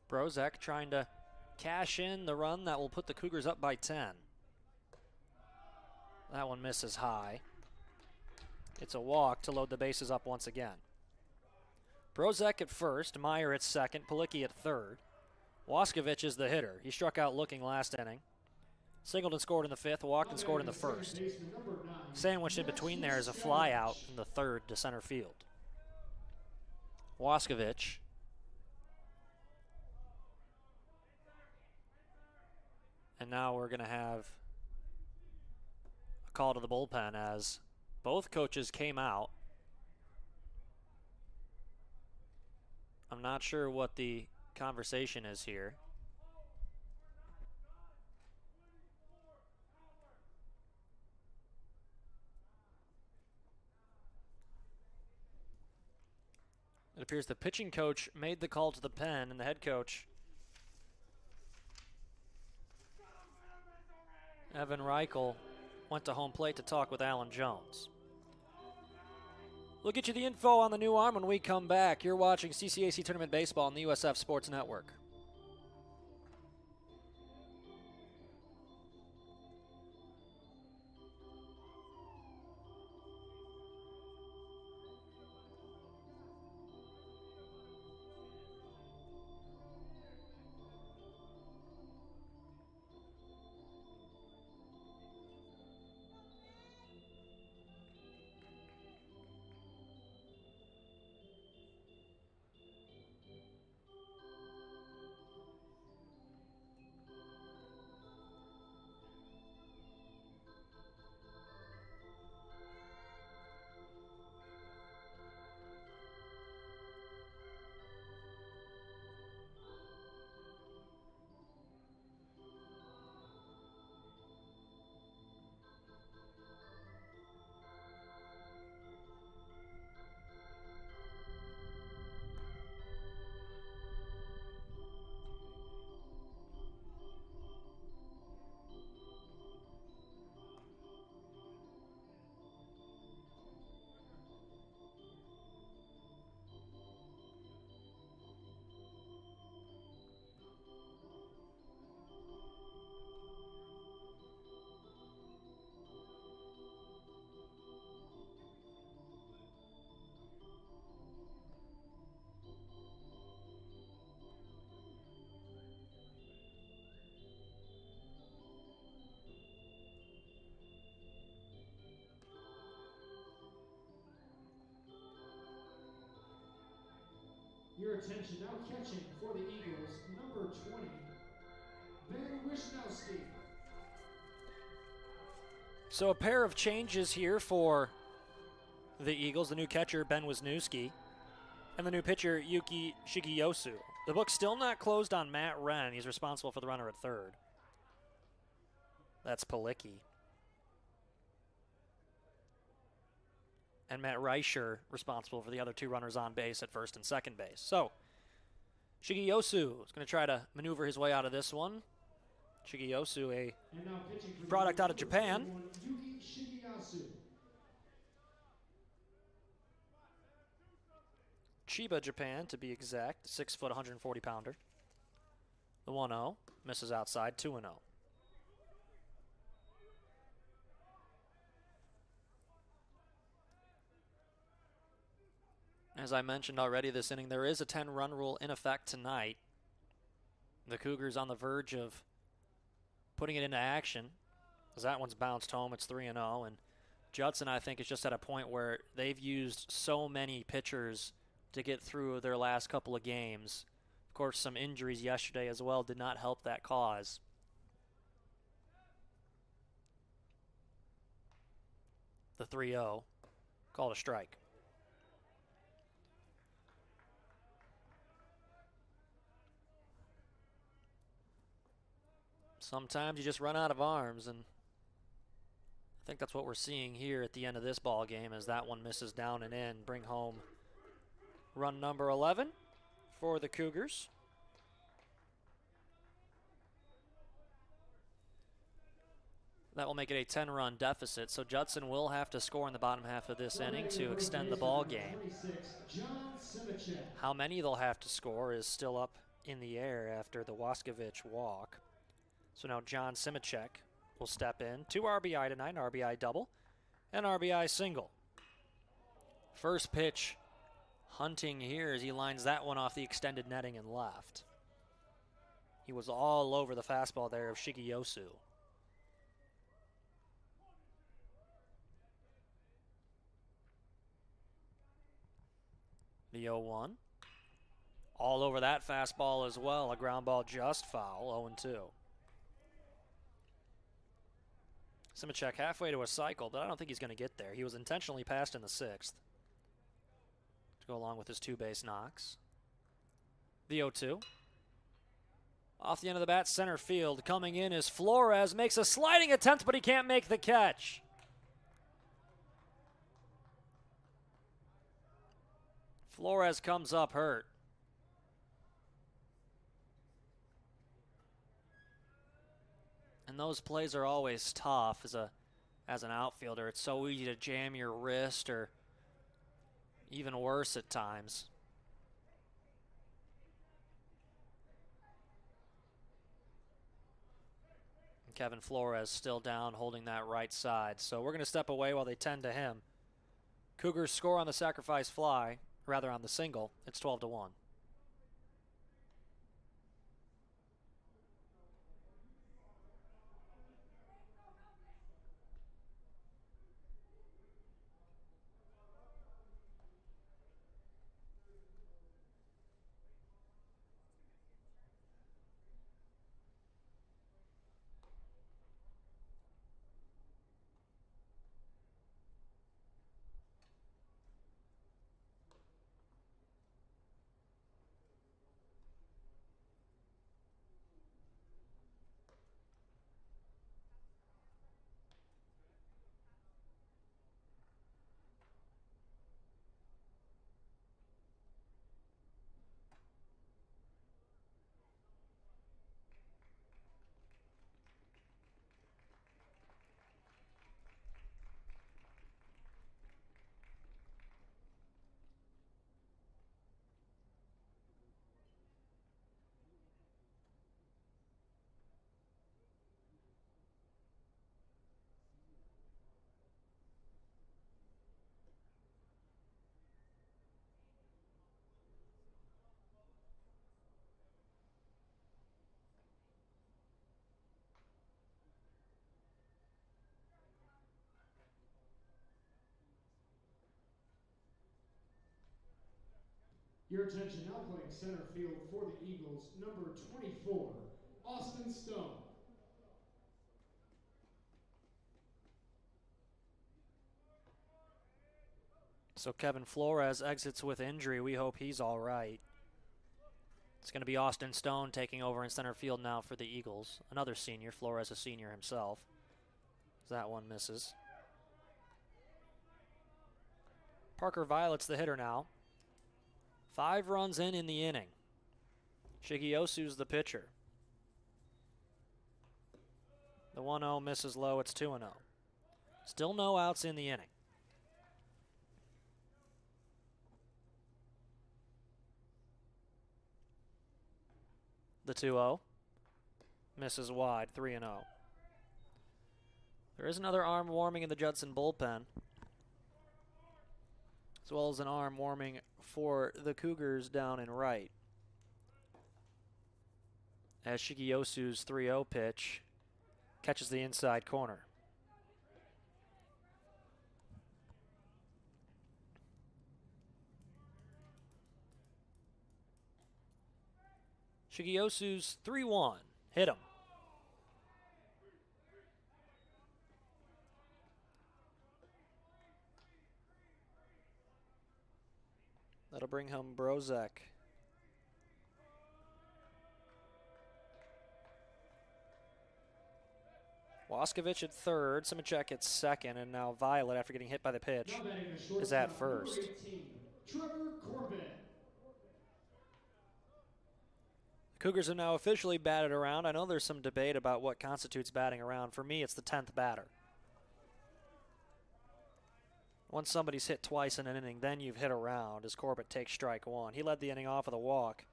Brozek trying to cash in the run that will put the Cougars up by 10. That one misses high. It's a walk to load the bases up once again. Brozek at first, Meyer at second, Pelicki at third. Waskovich is the hitter. He struck out looking last inning. Singled and scored in the fifth, walked and scored in the first. Sandwiched in between there is a fly out in the third to center field. Waskovich. And now we're going to have a call to the bullpen as both coaches came out. I'm not sure what the conversation is here. It appears the pitching coach made the call to the pen, and the head coach, Evan Reichel, went to home plate to talk with Alan Jones. We'll get you the info on the new arm when we come back. You're watching CCAC Tournament Baseball on the USF Sports Network. Your attention now catching for the Eagles, number 20, Ben Wisnowski. So a pair of changes here for the Eagles. The new catcher, Ben Wisniewski, and the new pitcher, Yuki Shigeyosu. The book's still not closed on Matt Wren. He's responsible for the runner at third. That's Palicki. And Matt Reicher responsible for the other two runners on base at first and second base. So, Shigeyosu is going to try to maneuver his way out of this one. Shigeyosu, a product out of Japan. Yuki Shigeyasu. Chiba, Japan, to be exact. 6 foot, 140 pounder. The 1-0 misses outside, 2-0. As I mentioned already this inning, there is a 10-run rule in effect tonight. The Cougars on the verge of putting it into action, as that one's bounced home. It's 3-0, and Judson, I think, is just at a point where they've used so many pitchers to get through their last couple of games. Of course, some injuries yesterday as well did not help that cause. The 3-0 called a strike. Sometimes you just run out of arms, and I think that's what we're seeing here at the end of this ball game as that one misses down and in. Bring home run number 11 for the Cougars. That will make it a 10-run deficit, so Judson will have to score in the bottom half of this inning to extend the ball game. How many they'll have to score is still up in the air after the Waskovich walk. So now John Simicek will step in. 2 RBI tonight, an RBI double, and RBI single. First pitch hunting here as he lines that one off the extended netting and left. He was all over the fastball there of Shigeyosu. The 0-1. All over that fastball as well. A ground ball just foul, 0-2. Simicek halfway to a cycle, but I don't think he's going to get there. He was intentionally passed in the 6th to go along with his 2 base knocks. The 0-2. Off the end of the bat, center field. Coming in is Flores. Makes a sliding attempt, but he can't make the catch. Flores comes up hurt. And those plays are always tough as an outfielder. It's so easy to jam your wrist, or even worse at times. And Kevin Flores still down, holding that right side. So we're going to step away while they tend to him. Cougars score on the sacrifice fly, rather on the single. It's 12-1. Your attention now, playing center field for the Eagles, number 24, Austin Stone. So Kevin Flores exits with injury. We hope he's all right. It's going to be Austin Stone taking over in center field now for the Eagles. Another senior, Flores a senior himself. That one misses. Parker Violet's the hitter now. 5 runs in the inning. Shigiosu's the pitcher. The 1-0 misses low. It's 2-0. Still no outs in the inning. The 2-0 misses wide, 3-0. There is another arm warming in the Judson bullpen, as well as an arm warming for the Cougars down in right. As Shigiosu's 3-0 pitch catches the inside corner. Shigiosu's 3-1. Hit him. That'll bring home Brozek. Waskovich at third, Simicek at second, and now Violet, after getting hit by the pitch, is at first. 18, Trevor Corbett. Cougars have now officially batted around. I know there's some debate about what constitutes batting around. For me, it's the 10th batter. Once somebody's hit twice in an inning, then you've hit around as Corbett takes strike one. He led the inning off with a walk.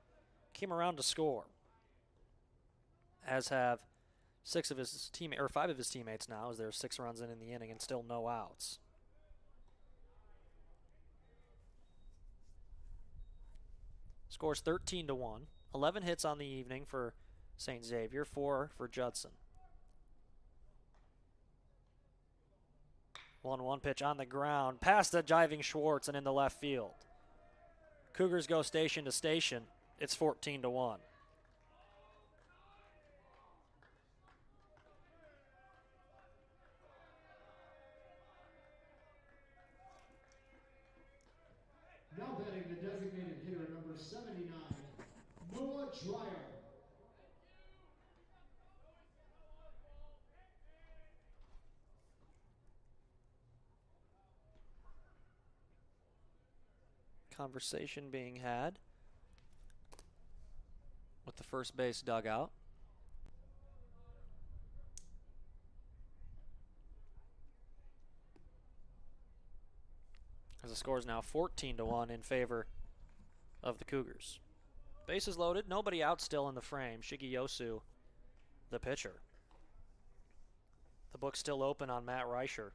Came around to score. As have 5 of his teammates now, as there are 6 runs in the inning and still no outs. Scores 13-1. 11 hits on the evening for St. Xavier, 4 for Judson. 1-1 pitch on the ground, past the diving Schwartz and in the left field. Cougars go station to station. It's 14-1. Now batting the designated hitter, number 79, Noah Dreyer. Conversation being had with the first base dugout. As the score is now 14-1 in favor of the Cougars. Bases loaded, nobody out still in the frame. Shigiosu, the pitcher. The book's still open on Matt Reicher.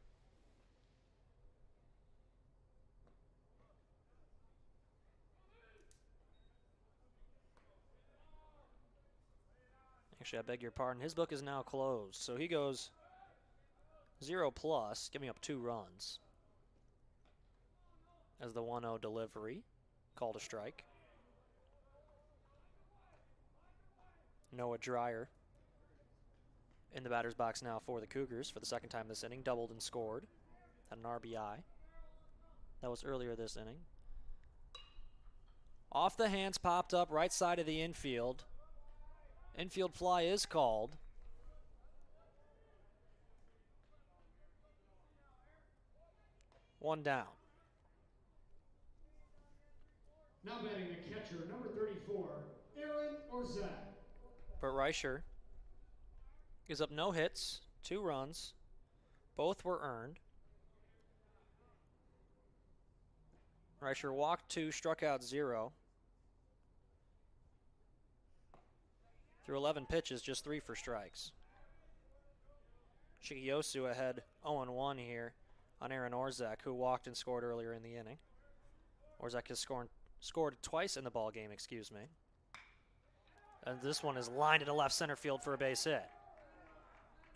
Actually, I beg your pardon. His book is now closed, so he goes 0+, giving up 2 runs. As the 1-0 delivery, called a strike. Noah Dreyer in the batter's box now for the Cougars for the second time this inning. Doubled and scored. Had an RBI. That was earlier this inning. Off the hands, popped up right side of the infield. Infield fly is called. One down. Now batting the catcher, number 34, Aaron Orzak. But Reicher gives up no hits, 2 runs. Both were earned. Reicher walked 2, struck out 0. Through 11 pitches, just 3 for strikes. Shigiosu ahead 0-1 here on Aaron Orzak, who walked and scored earlier in the inning. Orzak has scored twice in the ball game, excuse me. And this one is lined into left center field for a base hit.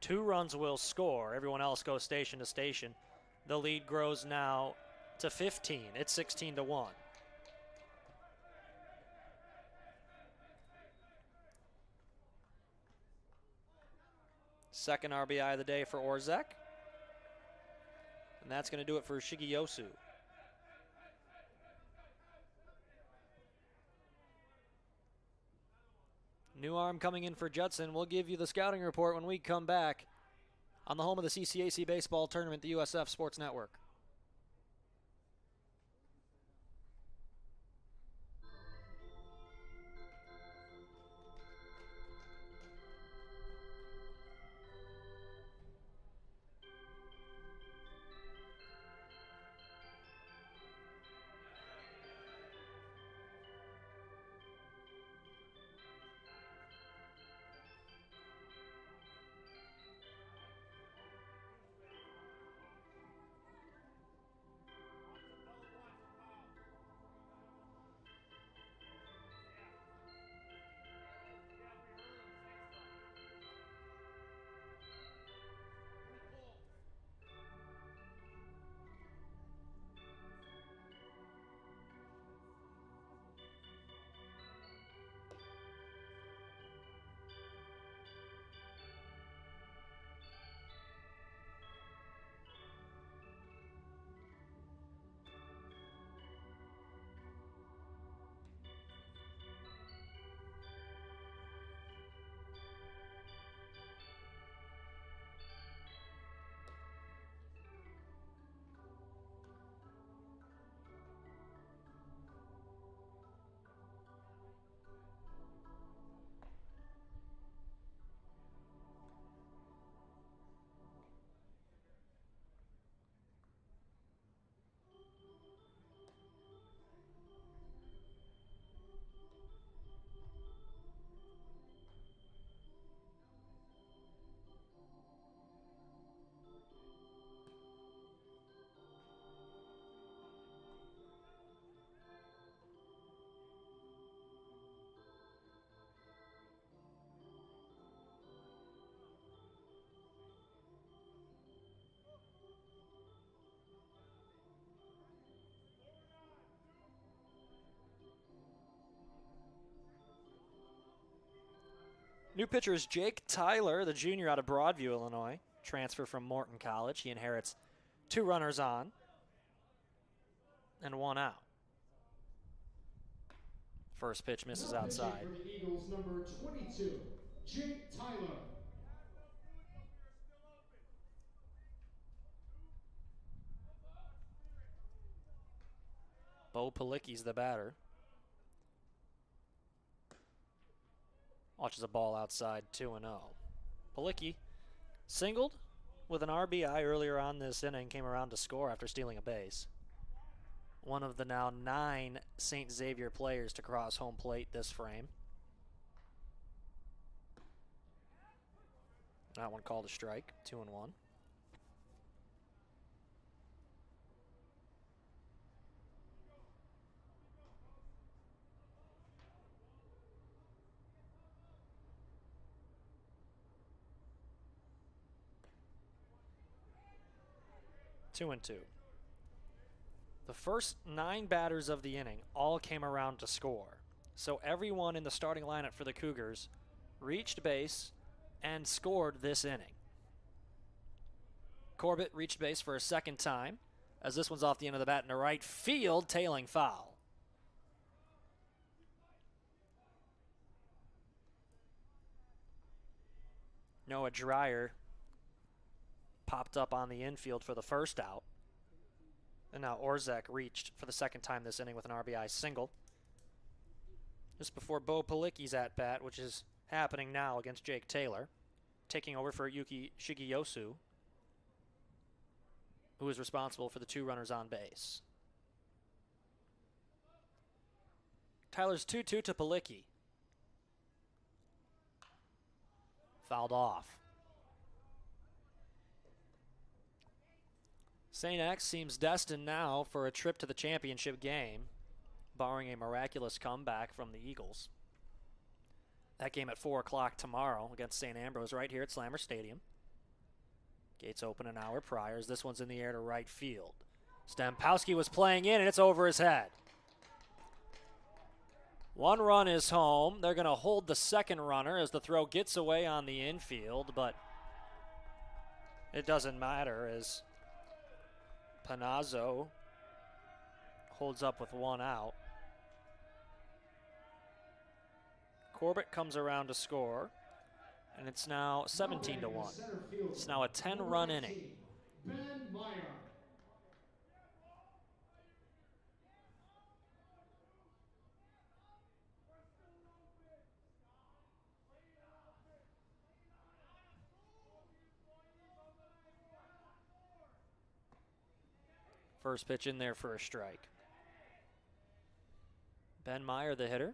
2 runs will score. Everyone else goes station to station. The lead grows now to 15. It's 16-1. Second RBI of the day for Orzek. And that's going to do it for Shigeyosu. New arm coming in for Judson. We'll give you the scouting report when we come back on the home of the CCAC baseball tournament, the USF Sports Network. New pitcher is Jake Tyler, the junior out of Broadview, Illinois. Transfer from Morton College. He inherits 2 runners on and 1 out. First pitch misses outside. For the Eagles, number 22, Jake Tyler. Bo Palicki's the batter. Watches a ball outside, 2-0. Palicki singled with an RBI earlier on this inning, came around to score after stealing a base. One of the now 9 St. Xavier players to cross home plate this frame. That one called a strike, 2-1. 2-2. The first 9 batters of the inning all came around to score. So everyone in the starting lineup for the Cougars reached base and scored this inning. Corbett reached base for a second time, as this one's off the end of the bat into right field, tailing foul. Noah Dreyer popped up on the infield for the first out. And now Orzek reached for the second time this inning with an RBI single. Just before Bo Palicki's at bat, which is happening now against Jake Taylor, taking over for Yuki Shigeyosu, who is responsible for the 2 runners on base. Tyler's 2-2 to Palicki. Fouled off. St. X seems destined now for a trip to the championship game, barring a miraculous comeback from the Eagles. That game at 4 o'clock tomorrow against St. Ambrose right here at Slammer Stadium. Gates open an hour prior as this one's in the air to right field. Stempowski was playing in, and it's over his head. 1 run is home. They're going to hold the second runner as the throw gets away on the infield, but It doesn't matter as Panazzo holds up with 1 out. Corbett comes around to score, and it's now 17 to 1. It's now a 10-run inning. Ben Meyer. First pitch in there for a strike. Ben Meyer, the hitter.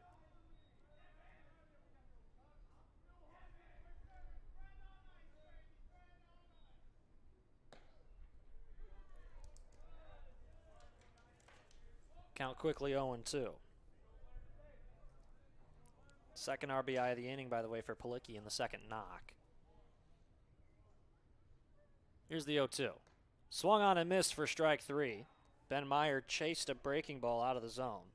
Count quickly 0-2. Second RBI of the inning, by the way, for Palicki in the second knock. Here's the 0-2. Swung on and missed for strike 3. Ben Meyer chased a breaking ball out of the zone.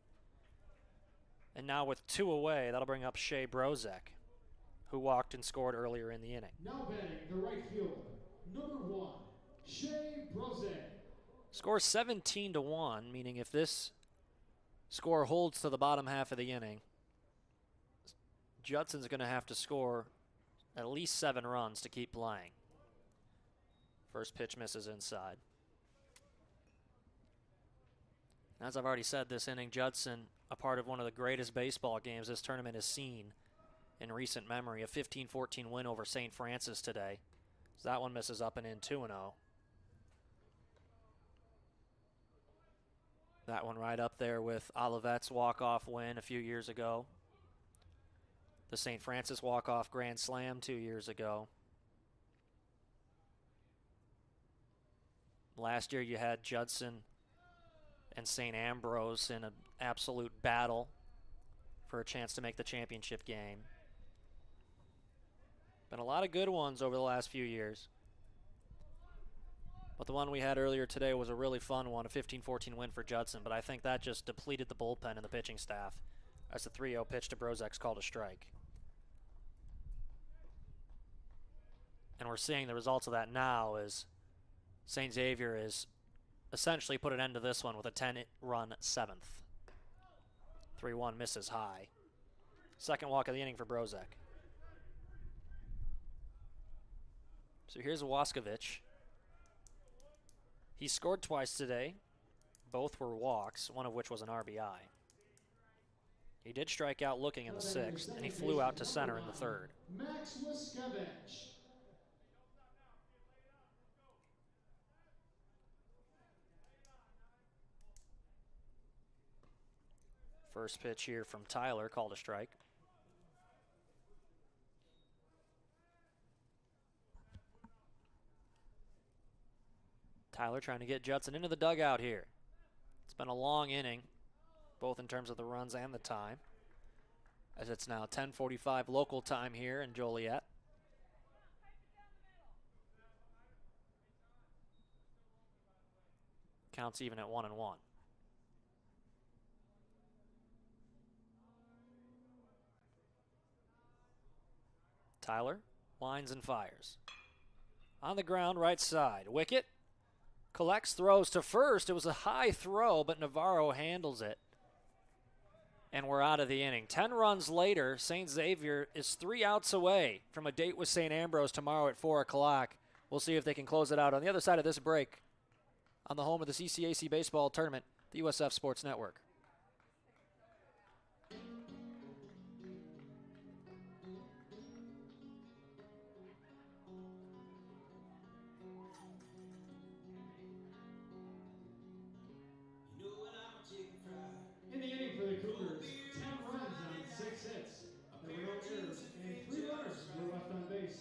And now with 2 away, that'll bring up Shea Brozek, who walked and scored earlier in the inning. Now batting the right fielder, number 1, Shea Brozek. Score 17 to 1, meaning if this score holds to the bottom half of the inning, Judson's going to have to score at least 7 runs to keep playing. First pitch misses inside. As I've already said, this inning, Judson, a part of one of the greatest baseball games this tournament has seen in recent memory. A 15-14 win over St. Francis today. So that one misses up and in 2-0. That one right up there with Olivet's walk-off win a few years ago. The St. Francis walk-off grand slam 2 years ago. Last year you had Judson and St. Ambrose in an absolute battle for a chance to make the championship game. Been a lot of good ones over the last few years. But the one we had earlier today was a really fun one, a 15-14 win for Judson, but I think that just depleted the bullpen and the pitching staff as the 3-0 pitch to Brozek's called a strike. And we're seeing the results of that now as St. Xavier is essentially put an end to this one with a 10-run 7th. 3-1 misses high. Second walk of the inning for Brozek. So here's Waskovich. He scored twice today. Both were walks, one of which was an RBI. He did strike out looking in the 6th, and he flew out to center in the 3rd. Max Waskovich. First pitch here from Tyler, called a strike. Tyler trying to get Judson into the dugout here. It's been a long inning, both in terms of the runs and the time, as it's now 10:45 local time here in Joliet. Counts even at 1-1. Tyler lines and fires. On the ground, right side. Wicket. Collects, throws to first. It was a high throw, but Navarro handles it. And we're out of the inning. 10 runs later, St. Xavier is 3 outs away from a date with St. Ambrose tomorrow at 4 o'clock. We'll see if they can close it out on the other side of this break on the home of the CCAC baseball tournament, the USF Sports Network. In the inning for the Cougars, 10 runs on 6 hits. There were no errors, and 3 runners were left on base.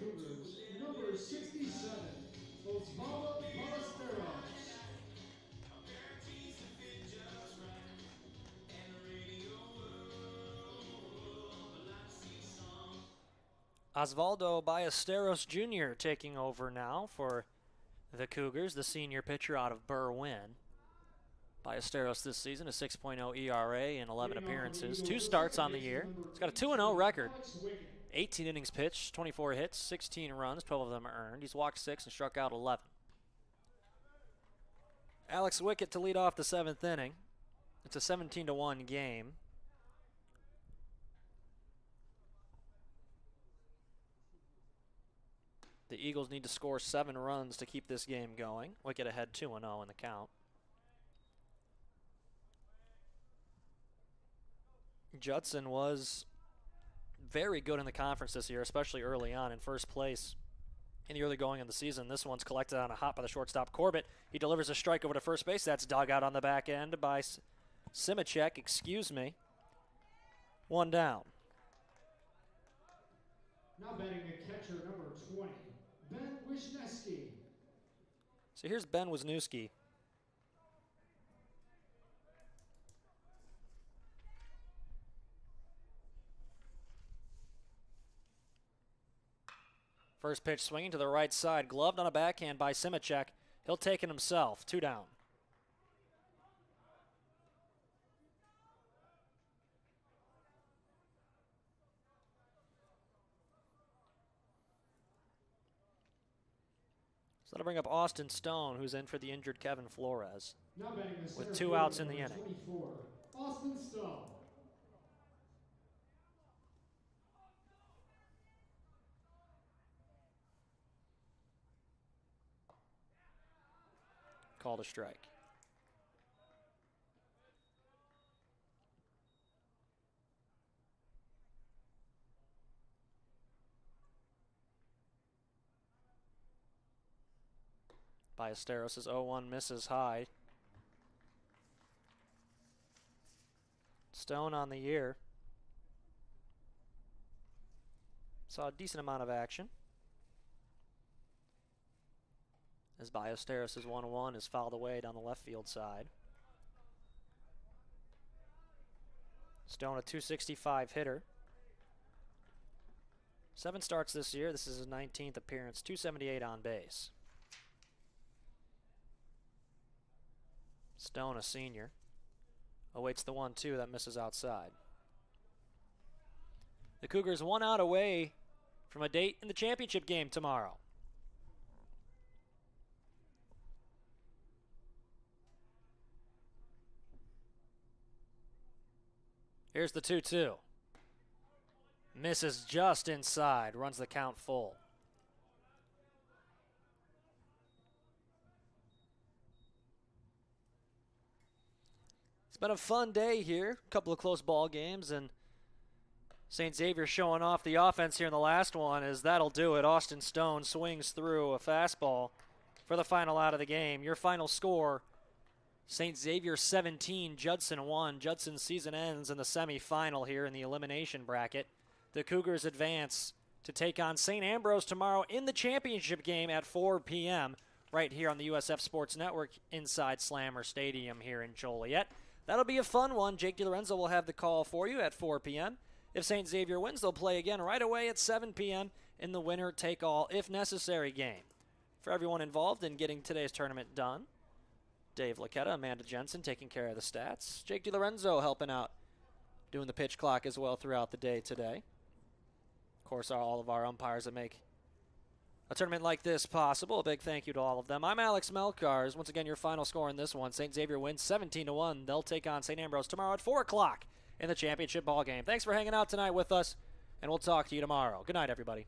Cougars, number 67, Osvaldo Ballesteros. Osvaldo Ballesteros Jr. taking over now for the Cougars, the senior pitcher out of Berwyn. Ballesteros this season, a 6.0 ERA in 11 appearances, 2 starts on the year. He's got a 2-0 record. 18 innings pitched, 24 hits, 16 runs, 12 of them earned. He's walked 6 and struck out 11. Alex Wickett to lead off the 7th inning. It's a 17-1 game. The Eagles need to score 7 runs to keep this game going. Wickett ahead 2-0 in the count. Judson was very good in the conference this year, especially early on, in first place in the early going of the season. This one's collected on a hop by the shortstop Corbett. He delivers a strike over to first base. That's dug out on the back end by Simacek, 1 down. Now batting the catcher, number 20, Ben Wisniewski. So here's Ben Wisniewski. First pitch swinging to the right side, gloved on a backhand by Simacek. He'll take it himself, 2 down. So that'll bring up Austin Stone, who's in for the injured Kevin Flores, with 2 outs in the inning. 24, Austin Stone. Called a strike. Ballesteros is 0-1, misses high. Stone on the year. Saw a decent amount of action. As Ballesteros is 1-1, is fouled away down the left field side. Stone, a .265 hitter. 7 starts this year. This is his 19th appearance. .278 on base. Stone, a senior, awaits the 1-2 that misses outside. The Cougars 1 out away from a date in the championship game tomorrow. Here's the 2-2. Misses just inside, runs the count full. It's been a fun day here. A couple of close ball games, and St. Xavier showing off the offense here in the last one, as that'll do it. Austin Stone swings through a fastball for the final out of the game. Your final score, St. Xavier 17, Judson 1. Judson's season ends in the semifinal here in the elimination bracket. The Cougars advance to take on St. Ambrose tomorrow in the championship game at 4 p.m. right here on the USF Sports Network inside Slammer Stadium here in Joliet. That'll be a fun one. Jake DiLorenzo will have the call for you at 4 p.m. If St. Xavier wins, they'll play again right away at 7 p.m. in the winner-take-all, if necessary, game. For everyone involved in getting today's tournament done, Dave Laquetta, Amanda Jensen taking care of the stats. Jake DiLorenzo helping out, doing the pitch clock as well throughout the day today. Of course, all of our umpires that make a tournament like this possible. A big thank you to all of them. I'm Alex Melkars. Once again, your final score in this one. St. Xavier wins 17-1. They'll take on St. Ambrose tomorrow at 4 o'clock in the championship ball game. Thanks for hanging out tonight with us, and we'll talk to you tomorrow. Good night, everybody.